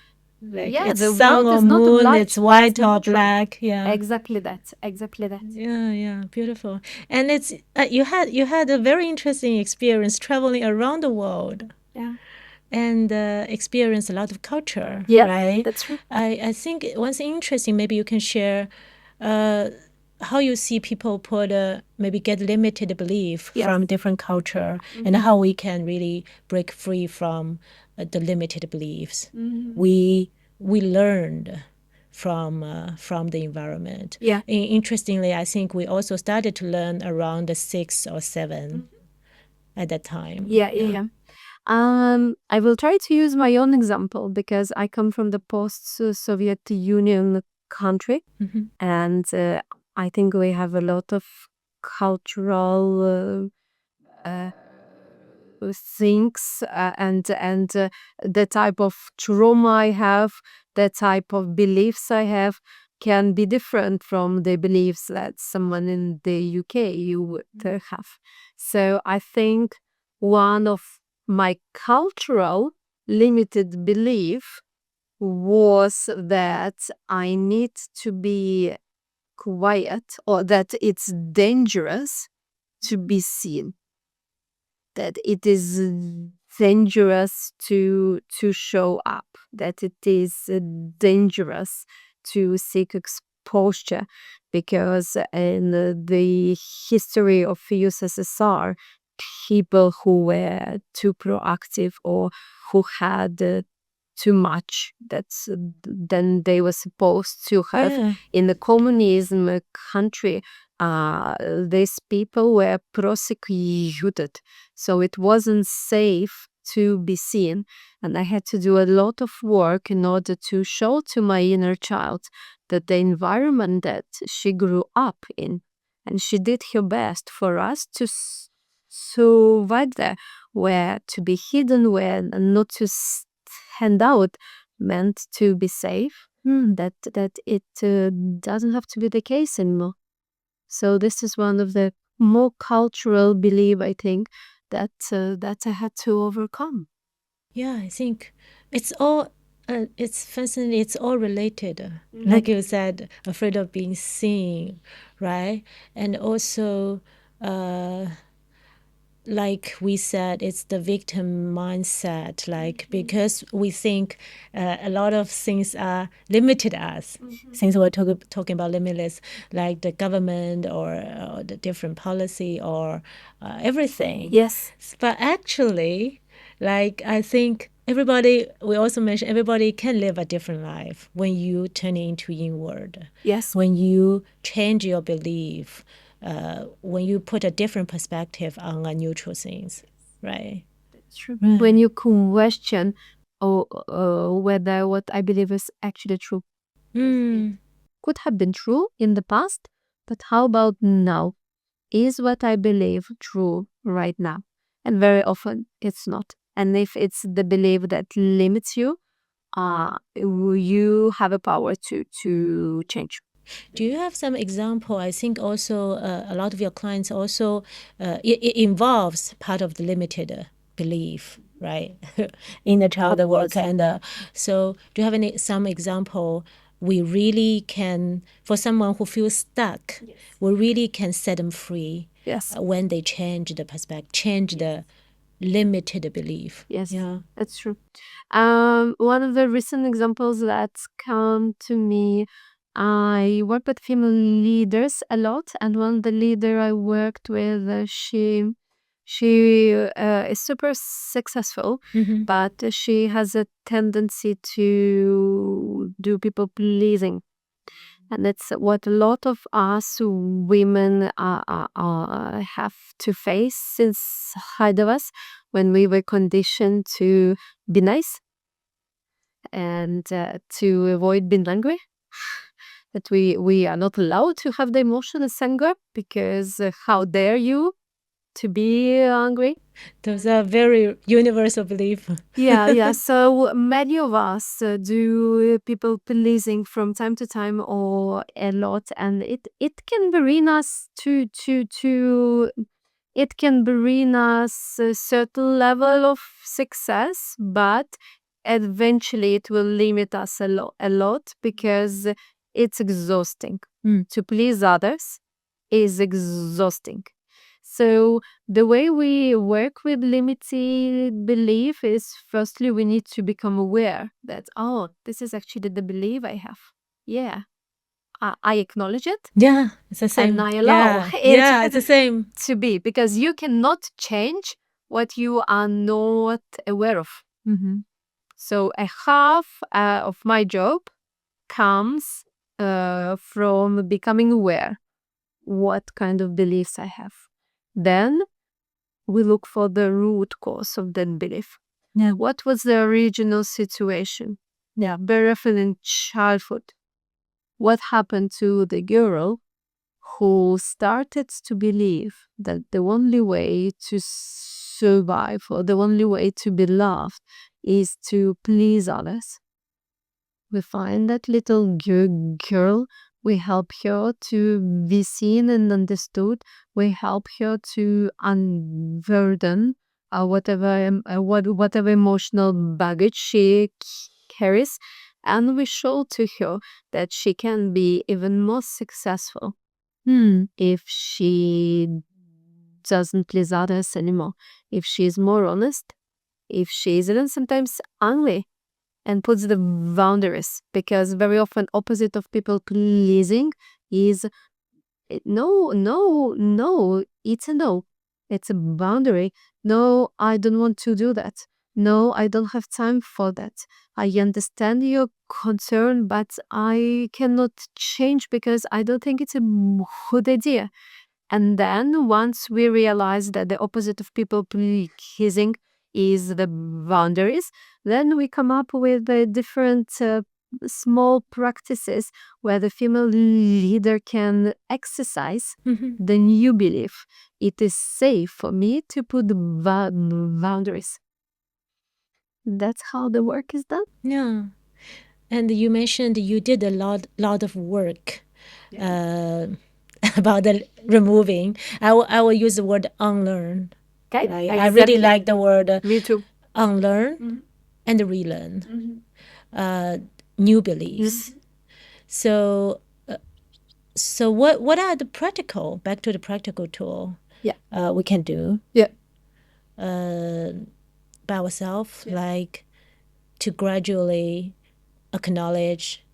B: Like
A: Yeah,
B: it's
A: the
B: sun
A: world
B: or
A: is not
B: moon,
A: black,
B: it's white or
A: neutral.
B: black. Yeah.
A: Exactly that. Exactly that.
B: Yeah, beautiful. And it's you had a very interesting experience traveling around the world.
A: Yeah.
B: And experience a lot of culture,
A: Yeah,
B: right?
A: that's true.
B: I think one thing interesting, maybe you can share how you see people maybe get limited belief from different culture, and how we can really break free from the limited beliefs we learned from the environment.
A: Yeah.
B: Interestingly, I think we also started to learn around the 6 or 7 at that time.
A: Yeah. I will try to use my own example because I come from the post-Soviet Union country, and I think we have a lot of cultural things, and the type of trauma I have, the type of beliefs I have can be different from the beliefs that someone in the UK you would have. So I think one of my cultural limited belief was that I need to be quiet, or that it's dangerous to be seen, that it is dangerous to show up, that it is dangerous to seek exposure, because in the history of USSR, people who were too proactive or who had too much that's than they were supposed to have in the communism country, these people were prosecuted, so it wasn't safe to be seen, and I had to do a lot of work in order to show to my inner child that the environment that she grew up in, and she did her best for us to survive there, where to be hidden, where not to stand out meant to be safe, that it doesn't have to be the case anymore. So this is one of the more cultural belief, I think, that I had to overcome.
B: Yeah, I think it's all it's fascinating. It's all related. Like you said, afraid of being seen, right? And also like we said, it's the victim mindset, like because we think a lot of things are limited us. Since we're talking about limitless, like the government or the different policy or everything.
A: Yes.
B: But actually, like I think everybody, we also mentioned everybody can live a different life when you turn it into inward.
A: Yes.
B: When you change your belief, when you put a different perspective on a neutral things, right?
A: That's true.
B: Right.
A: When you question whether what I believe is actually true. Could have been true in the past, but how about now? Is what I believe true right now? And very often it's not. And if it's the belief that limits you, you have a power to change.
B: Do you have some example? I think also a lot of your clients also it involves part of the limited belief, right? In the child work, and so do you have some example? We really can, for someone who feels stuck, we really can set them free.
A: Yes.
B: When they change the perspective, change the limited belief.
A: Yes,
B: Yeah.
A: that's true. One of the recent examples that's come to me, I work with female leaders a lot, and one of the leader I worked with, she is super successful, but she has a tendency to do people pleasing. And it's what a lot of us women have to face inside of us when we were conditioned to be nice and to avoid being angry. That we are not allowed to have the emotion of anger because how dare you to be angry?
B: Those are very universal belief.
A: Yeah. So many of us do people pleasing from time to time or a lot, and it can bring us to it can bring us a certain level of success, but eventually it will limit us a lot because it's exhausting. To please others is exhausting. So the way we work with limited belief is firstly we need to become aware that, oh, this is actually the belief I have. Yeah. I acknowledge it.
B: Yeah, it's the same.
A: And I allow
B: it's the same.
A: to be, because you cannot change what you are not aware of. So a half of my job comes from becoming aware what kind of beliefs I have. Then we look for the root cause of that belief.
B: Yeah.
A: What was the original situation? Yeah, very often in childhood. What happened to the girl who started to believe that the only way to survive or the only way to be loved is to please others? We find that little girl, we help her to be seen and understood. We help her to unburden whatever emotional baggage she carries, and we show to her that she can be even more successful if she doesn't please others anymore, if she is more honest, if she isn't sometimes angry and puts the boundaries, because very often opposite of people pleasing is no, it's a no. It's a boundary. No, I don't want to do that. No, I don't have time for that. I understand your concern, but I cannot change because I don't think it's a good idea. And then once we realize that the opposite of people pleasing is the boundaries, then we come up with different small practices where the female leader can exercise the new belief. It is safe for me to put the boundaries. That's how the work is done.
B: Yeah. And you mentioned you did a lot of work about the removing. I will use the word unlearn.
A: Okay.
B: I really like the word
A: Me too.
B: unlearn and relearn new beliefs. So so what are the practical, back to the practical tool we can do?
A: Yeah.
B: by ourselves, like to gradually acknowledge,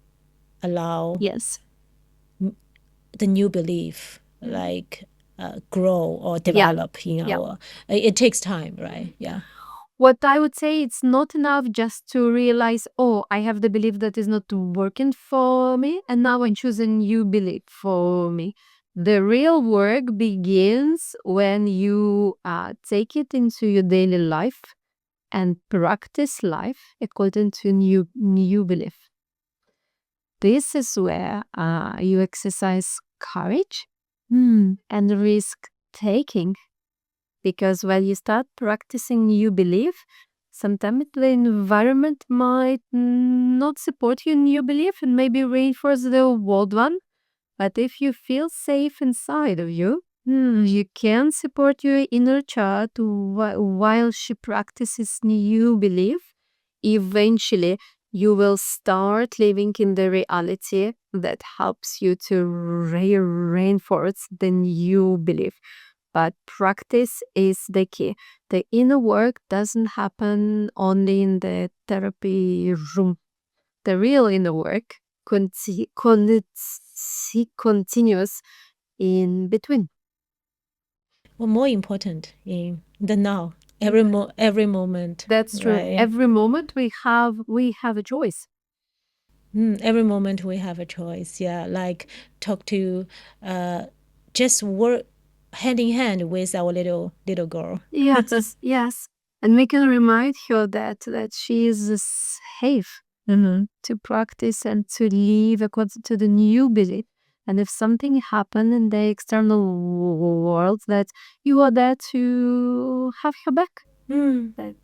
B: allow
A: Yes.
B: the new belief, like grow or develop in
A: Yeah.
B: our. It takes time, right? Yeah.
A: What I would say, it's not enough just to realize, oh, I have the belief that is not working for me, and now I choose a new belief for me. The real work begins when you take it into your daily life and practice life according to new belief. This is where you exercise courage and risk taking. Because when you start practicing new belief, sometimes the environment might not support your new belief and maybe reinforce the old one. But if you feel safe inside of you, you can support your inner child while she practices new belief. Eventually, you will start living in the reality that helps you to reinforce the new belief. But practice is the key. The inner work doesn't happen only in the therapy room. The real inner work continues in between.
B: Well, more important in the now, every moment.
A: That's true.
B: Right?
A: Every moment we have a choice.
B: Every moment we have a choice. Yeah, like talk to, just work hand in hand with our little girl.
A: Yes, yes. And we can remind her that she is safe to practice and to live according to the new belief. And if something happened in the external world, that you are there to have her back. That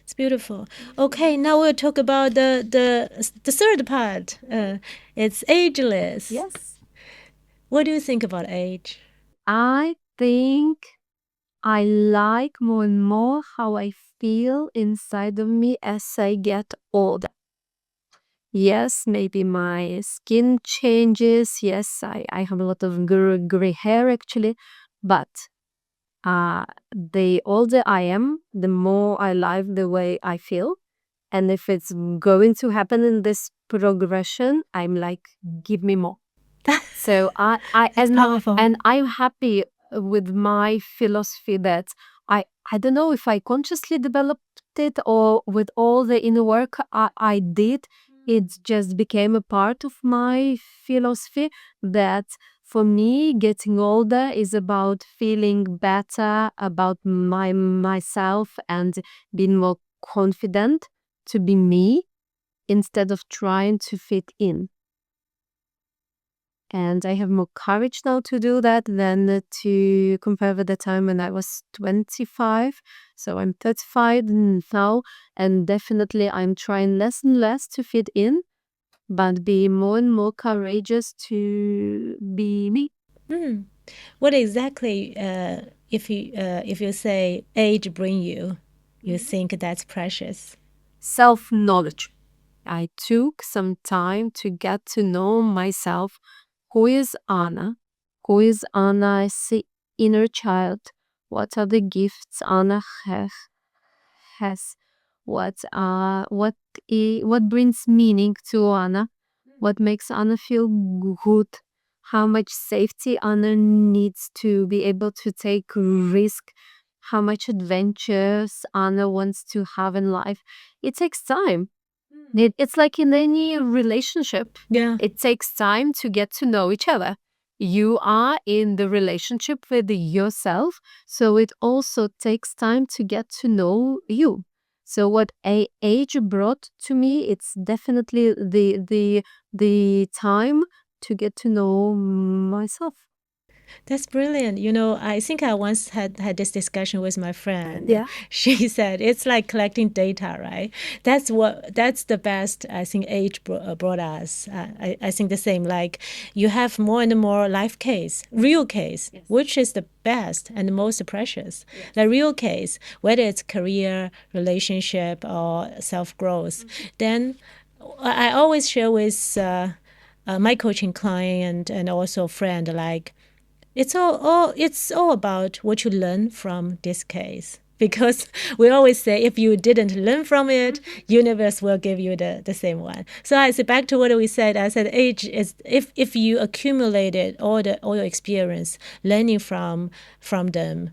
B: It's beautiful. Okay, now we'll talk about the third part. It's ageless.
A: yes.
B: What do you think about age?
A: I think I like more and more how I feel inside of me as I get older. Yes, maybe my skin changes. Yes, I have a lot of gray hair actually. But the older I am, the more I like the way I feel. And if it's going to happen in this progression, I'm like, give me more. So
B: It's powerful.
A: and I'm happy with my philosophy that I don't know if I consciously developed it or with all the inner work I did, it just became a part of my philosophy that for me getting older is about feeling better about myself and being more confident to be me instead of trying to fit in. And I have more courage now to do that than to compare with the time when I was 25. So I'm 35 now, and definitely I'm trying less and less to fit in, but be more and more courageous to be me.
B: What exactly, if you say age bring you, you think that's precious?
A: Self-knowledge. I took some time to get to know myself. Who is Anna? Who is Anna as the inner child? What are the gifts Anna has? What brings meaning to Anna? What makes Anna feel good? How much safety Anna needs to be able to take risk? How much adventures Anna wants to have in life? It takes time. It's like in any relationship.
B: Yeah.
A: It takes time to get to know each other. You are in the relationship with yourself, so it also takes time to get to know you. So what age brought to me, it's definitely the time to get to know myself.
B: That's brilliant. I think I once had this discussion with my friend.
A: Yeah.
B: She said it's like collecting data, right? That's the best, I think, age brought us. I think the same. Like you have more and more life case, real case,
A: Yes.
B: which is the best and the most precious. The real case, whether it's career, relationship, or self growth, then I always share with my coaching client and also friend, like it's all about what you learn from this case. because we always say if you didn't learn from it, universe will give you the same one. So I said back to what we said. I said age is if you accumulated all your experience learning from them,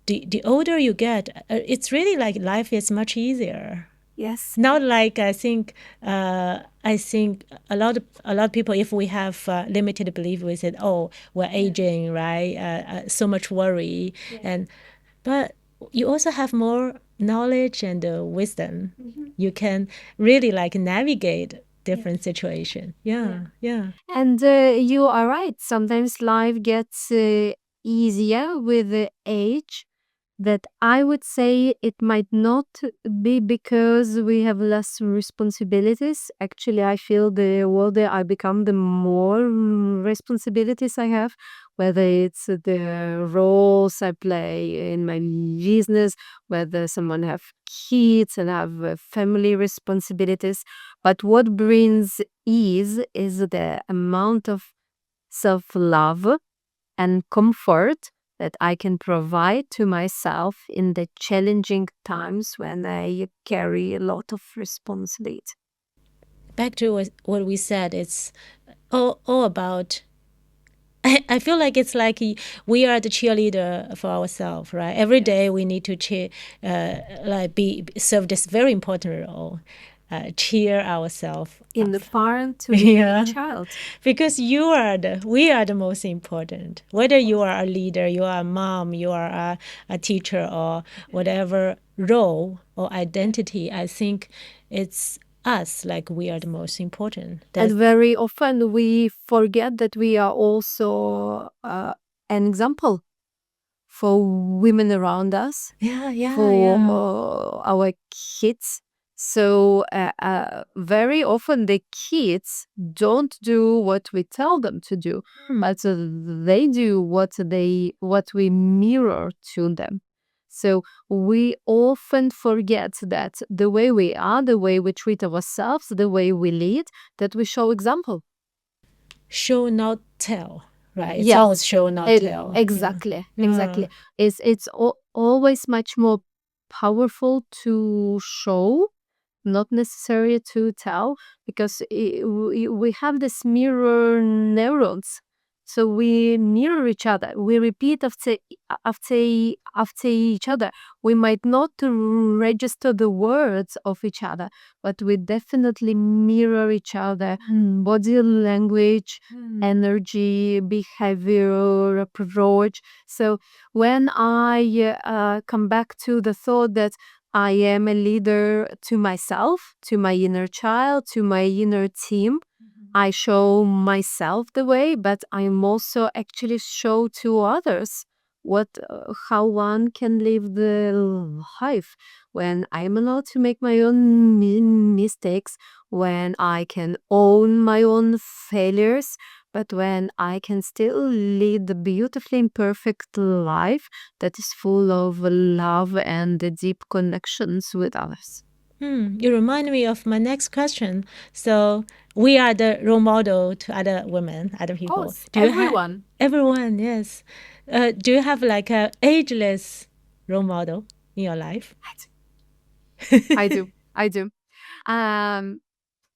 B: the older you get, it's really like life is much easier.
A: Yes.
B: Not like I think a lot of people, if we have limited belief, we said, oh, we're aging, right? So much worry, but you also have more knowledge and wisdom. You can really like navigate different situation. Yeah.
A: And you are right. Sometimes life gets easier with the age. That I would say it might not be because we have less responsibilities. Actually, I feel the older I become, the more responsibilities I have, whether it's the roles I play in my business, whether someone have kids and have family responsibilities. But what brings ease is the amount of self-love and comfort that I can provide to myself in the challenging times when I carry a lot of responsibility.
B: Back to what we said, it's all about. I feel like it's like we are the cheerleader for ourselves, right? Every day we need to cheer, like serve this very important role, cheer ourselves
A: In the
B: up.
A: parent to the
B: Yeah.
A: child.
B: Because we are the most important. Whether you are a leader, you are a mom, you are a teacher, or whatever role or identity, I think it's us, like we are the most important.
A: And very often we forget that we are also an example for women around us, for our kids. So very often the kids don't do what we tell them to do, but they do what we mirror to them. So we often forget that the way we are, the way we treat ourselves, the way we lead, that we show example.
B: Show not tell, right? It's
A: Yes,
B: always show not tell.
A: exactly,
B: Yeah.
A: exactly. It's always much more powerful to show, not necessarily to tell, because we have this mirror neurons. So we mirror each other. We repeat after each other. We might not register the words of each other, but we definitely mirror each other. Body language, energy, behavior, approach. So when I come back to the thought that I am a leader to myself, to my inner child, to my inner team, I show myself the way, but I am also actually show to others what how one can live the life when I am allowed to make my own mistakes, when I can own my own failures, but when I can still lead the beautifully imperfect life that is full of love and deep connections with others.
B: You remind me of my next question. So we are the role model to other women, other people.
A: Course, everyone.
B: Everyone, yes. Do you have like a ageless role model in your life?
A: I do. I do.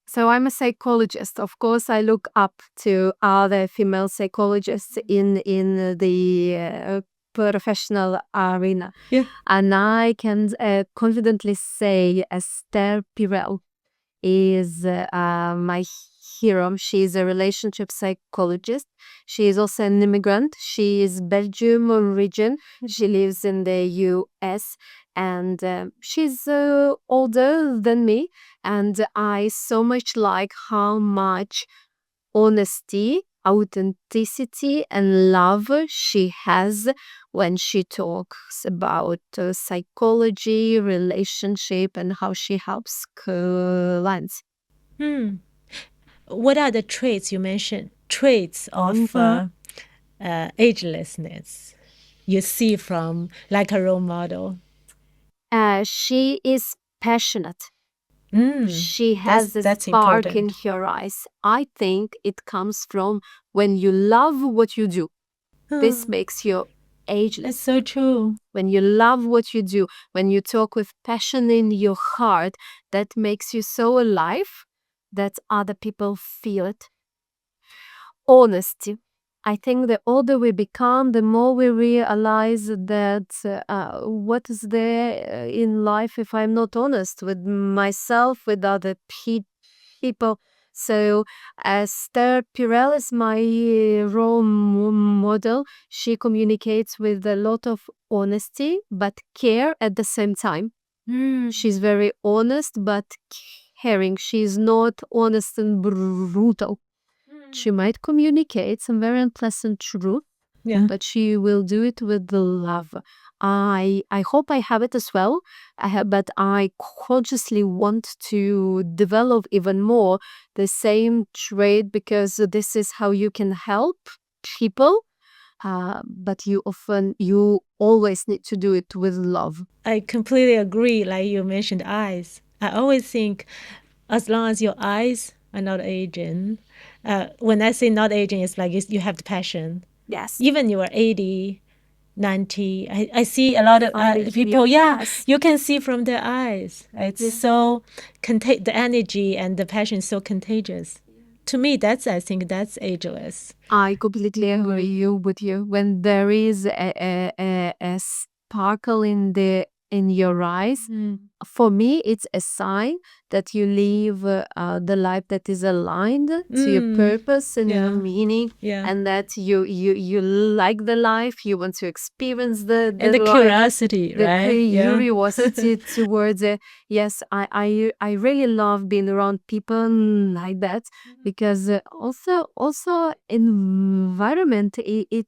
A: So I'm a psychologist. Of course, I look up to other female psychologists in the professional arena.
B: Yeah.
A: And I can confidently say Esther Pirel is my hero. She's a relationship psychologist. She is also an immigrant. She is Belgium origin. She lives in the US, and she's older than me. And I so much like how much honesty, authenticity, and love she has when she talks about psychology, relationship, and how she helps clients.
B: What are the traits you mentioned? Traits of agelessness you see from like a role model?
A: She is passionate. She
B: That's
A: has a spark in her eyes. I think it comes from when you love what you do. This makes you ageless.
B: That's so true.
A: When you love what you do, when you talk with passion in your heart, that makes you so alive that other people feel it. Honesty. I think the older we become, the more we realize that what is there in life if I'm not honest with myself, with other people. So, Esther Pirel is my role model. She communicates with a lot of honesty, but care at the same time. She's very honest, but caring. She's not honest and brutal. She might communicate some very unpleasant truth,
B: Yeah.
A: but she will do it with the love. I hope I have it as well. But I consciously want to develop even more the same trait because this is how you can help people. But you always need to do it with love.
B: I completely agree. Like you mentioned eyes. I always think as long as your eyes are not aging, when I say not aging, it's like you have the passion.
A: Yes.
B: Even you are 80, 90. I see a lot of people,
A: Yes.
B: you can see from their eyes. It's
A: Yeah.
B: so, the energy and the passion is so contagious. To me, I think that's ageless.
A: I completely agree with you. When there is a sparkle in your eyes, for me, it's a sign that you live the life that is aligned to your purpose and your meaning,
B: Yeah.
A: and that you like the life, you want to experience the
B: And the
A: life,
B: curiosity,
A: the
B: right? Yeah.
A: curiosity towards it. Yes, I really love being around people like that because also environment it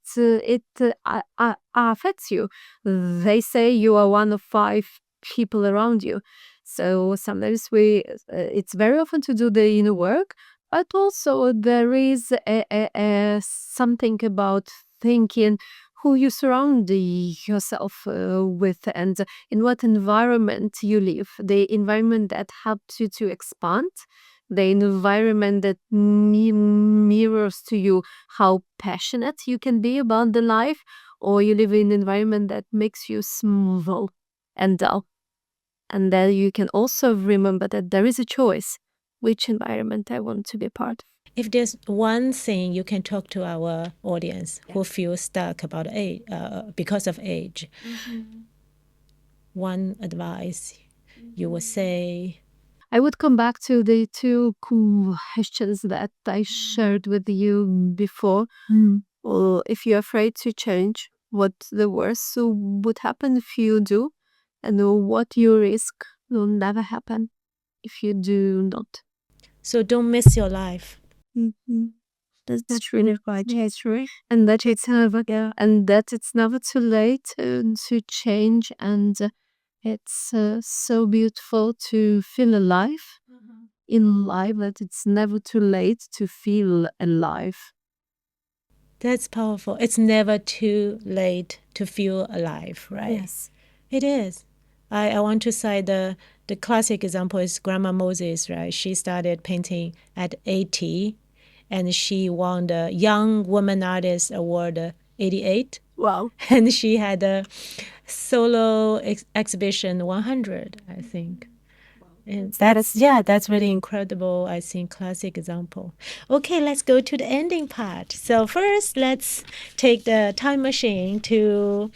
A: affects you. They say you are one of 5 people around you. So sometimes it's very often to do the inner work, but also there is a something about thinking who you surround yourself with and in what environment you live, the environment that helps you to expand, the environment that mirrors to you how passionate you can be about the life, or you live in an environment that makes you small and dull. And then you can also remember that there is a choice which environment I want to be part of.
B: If there's one thing you can talk to our audience who feel stuck about age, because of age, one advice you would say?
A: I would come back to the 2 questions that I shared with you before. Or if you're afraid to change, what the worst would happen if you do, and what you risk will never happen if you do not.
B: So don't miss your life.
A: That's really right. Yeah, it's true. And that it's never too late to change, and it's so beautiful to feel alive in life, that it's never too late to feel alive.
B: That's powerful. It's never too late to feel alive, right?
A: Yes.
B: It is. I want to cite the classic example is Grandma Moses, right? She started painting at 80 and she won the Young Woman Artist Award 88.
A: Wow.
B: And she had a solo exhibition 100, I think. And that's really incredible, I think, classic example. Okay, let's go to the ending part. So first, let's take the time machine to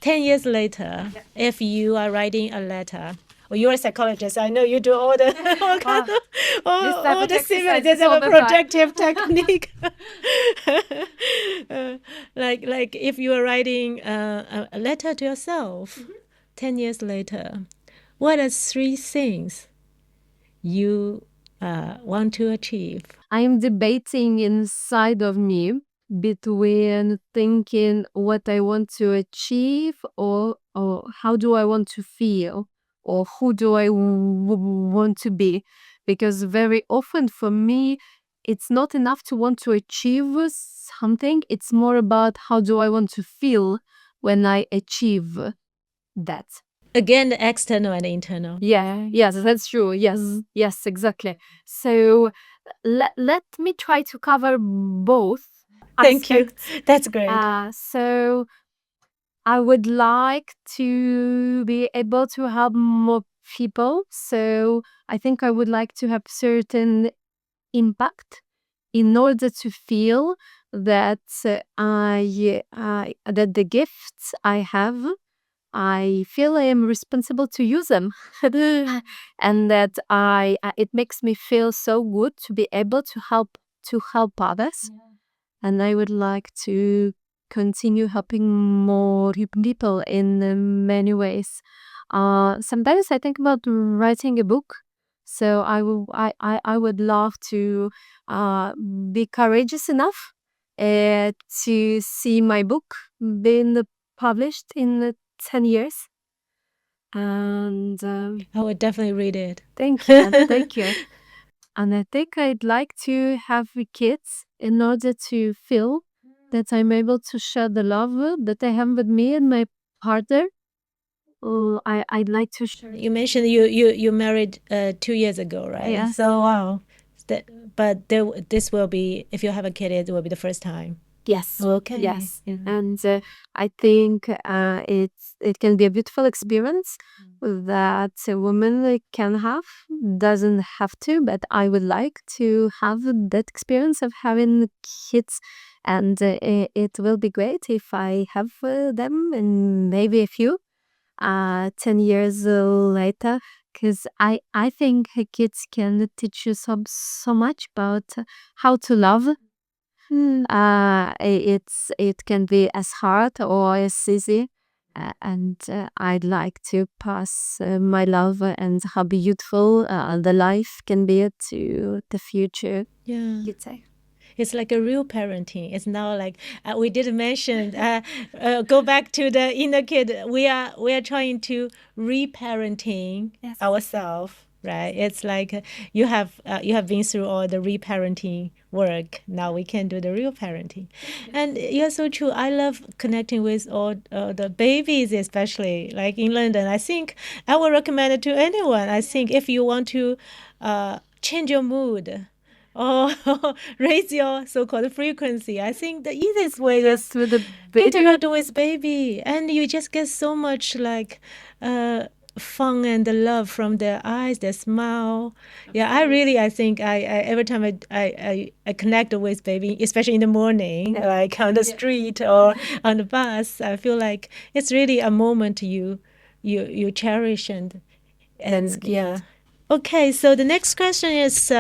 B: 10 years later. If you are writing a letter, or you're a psychologist, I know you do all the all the similar. There's a projective technique. Like if you are writing a letter to yourself, 10 years later, what are 3 things you want to achieve?
A: I'm debating inside of me between thinking what I want to achieve, or how do I want to feel, or who do I want to be. Because very often for me, it's not enough to want to achieve something. It's more about how do I want to feel when I achieve that.
B: Again, the external and internal.
A: Yeah, yes, that's true. Yes, exactly. So let me try to cover both
B: Thank you.
A: aspects.
B: That's great.
A: So I would like to be able to help more people. So I think I would like to have certain impact in order to feel that that the gifts I have, I feel I am responsible to use them, and that it makes me feel so good to be able to help others, and I would like to continue helping more people in many ways. Sometimes I think about writing a book, so I would love to be courageous enough to see my book being published in 10 years. And
B: I would definitely read it.
A: thank you, thank you. And I think I'd like to have kids in order to feel that I'm able to share the love that I have with me and my partner. I'd like to share.
B: You mentioned you married 2 years ago, right?
A: Yes.
B: So wow. But this will be, if you have a kid, it will be the first time.
A: Yes.
B: Okay.
A: Yes. And I think it can be a beautiful experience that a woman can have. Doesn't have to, but I would like to have that experience of having kids, and it will be great if I have them, and maybe a few 10 years later, because I think kids can teach you so much about how to love. It can be as hard or as easy, and I'd like to pass my love and how beautiful the life can be to the future.
B: Yeah.
A: You'd say.
B: It's like a real parenting. It's not like we did mention. Go back to the inner kid. We are trying to reparenting ourselves, right? It's like you have been through all the reparenting work. Now we can do the real parenting, and you're so true. I love connecting with all the babies, especially like in London. I think I would recommend it to anyone. I think if you want to change your mood, or raise your so-called frequency, I think the easiest way is
A: with the
B: interact with baby, and you just get so much like fun and the love from their eyes, their smile. Yeah, I think I every time I connect with baby, especially in the morning, like on the street or on the bus, I feel like it's really a moment you cherish and yeah. Okay, so the next question is,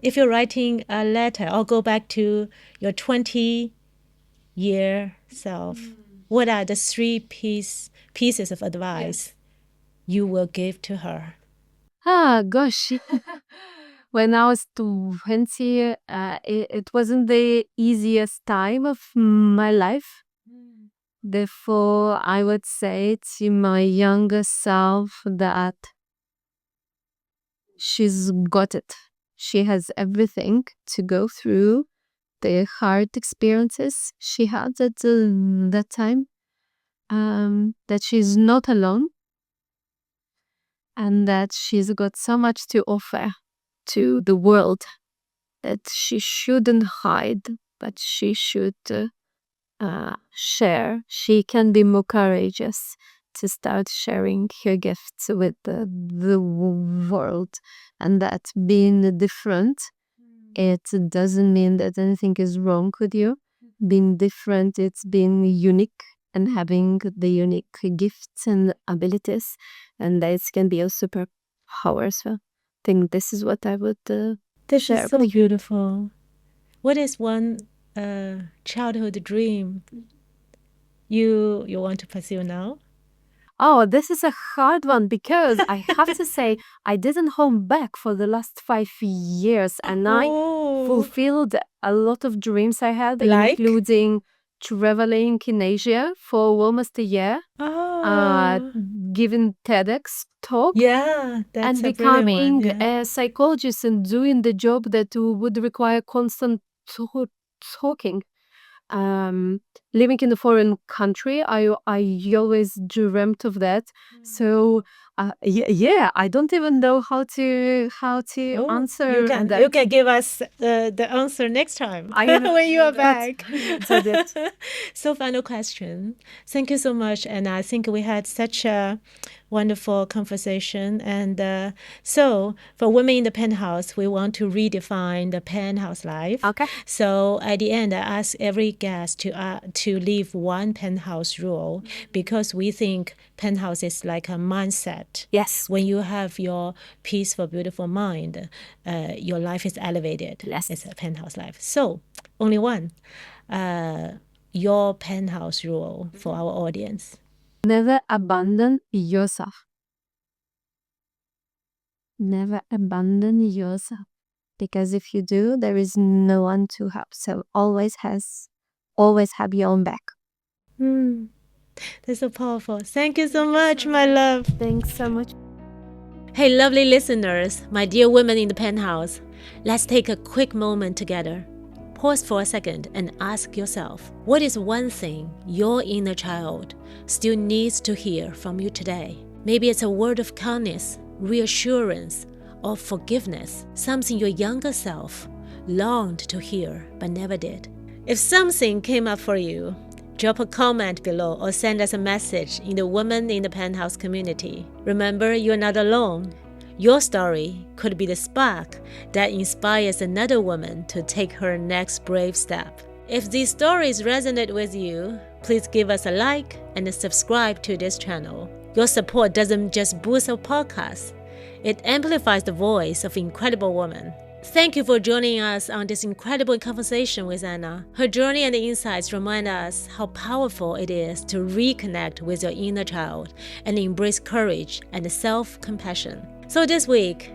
B: if you're writing a letter, or go back to your 20-year self, what are the three pieces of advice you will give to her?
A: Gosh. When I was 20, it wasn't the easiest time of my life. Therefore, I would say to my younger self that she's got it. She has everything to go through the hard experiences she had at that time. That she's not alone, and that she's got so much to offer to the world that she shouldn't hide, but she should share. She can be more courageous to start sharing her gifts with the world, and that being different, it doesn't mean that anything is wrong with you. Being different, it's being unique and having the unique gifts and abilities, and that can be a superpower. So I think this is what I would
B: This
A: share.
B: is so beautiful. What is one childhood dream you want to pursue now?
A: Oh, this is a hard one because I have to say I didn't hold back for the last 5 years, and I fulfilled a lot of dreams I had,
B: Like?
A: including traveling in Asia for almost a year, giving TEDx talk,
B: Yeah, that's
A: and
B: a brilliant
A: becoming
B: one. Yeah.
A: a psychologist and doing the job that would require constant talking. living in a foreign country, I always dreamt of that. So I don't even know how to answer that.
B: You can give us the answer next time when you are back.
A: That's
B: So final question. Thank you so much, and I think we had such a wonderful conversation. And so for Women in the Penthouse, we want to redefine the penthouse life.
A: Okay.
B: So at the end, I ask every guest to leave one penthouse rule, because we think penthouse is like a mindset.
A: Yes.
B: When you have your peaceful, beautiful mind, your life is elevated.
A: Yes.
B: It's a penthouse life. So only one. Your penthouse rule for our audience.
A: Never abandon yourself. Never abandon yourself. Because if you do, there is no one to help. So always have your own back.
B: That's so powerful. Thank you so much, my love.
A: Thanks so much.
B: Hey, lovely listeners, my dear women in the penthouse. Let's take a quick moment together. Pause for a second and ask yourself, what is one thing your inner child still needs to hear from you today? Maybe it's a word of kindness, reassurance, or forgiveness, something your younger self longed to hear but never did. If something came up for you, drop a comment below or send us a message in the Women in the Penthouse community. Remember, you're not alone. Your story could be the spark that inspires another woman to take her next brave step. If these stories resonate with you, please give us a like and subscribe to this channel. Your support doesn't just boost our podcast, it amplifies the voice of incredible women. Thank you for joining us on this incredible conversation with Anna. Her journey and insights remind us how powerful it is to reconnect with your inner child and embrace courage and self-compassion. So this week,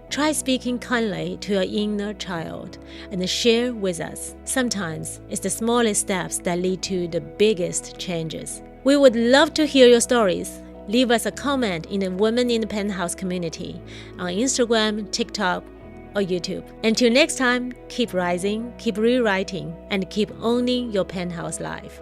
B: try speaking kindly to your inner child and share with us. Sometimes it's the smallest steps that lead to the biggest changes. We would love to hear your stories. Leave us a comment in the Women in the Penthouse community on Instagram, TikTok, or YouTube. Until next time, keep rising, keep rewriting, and keep owning your penthouse life.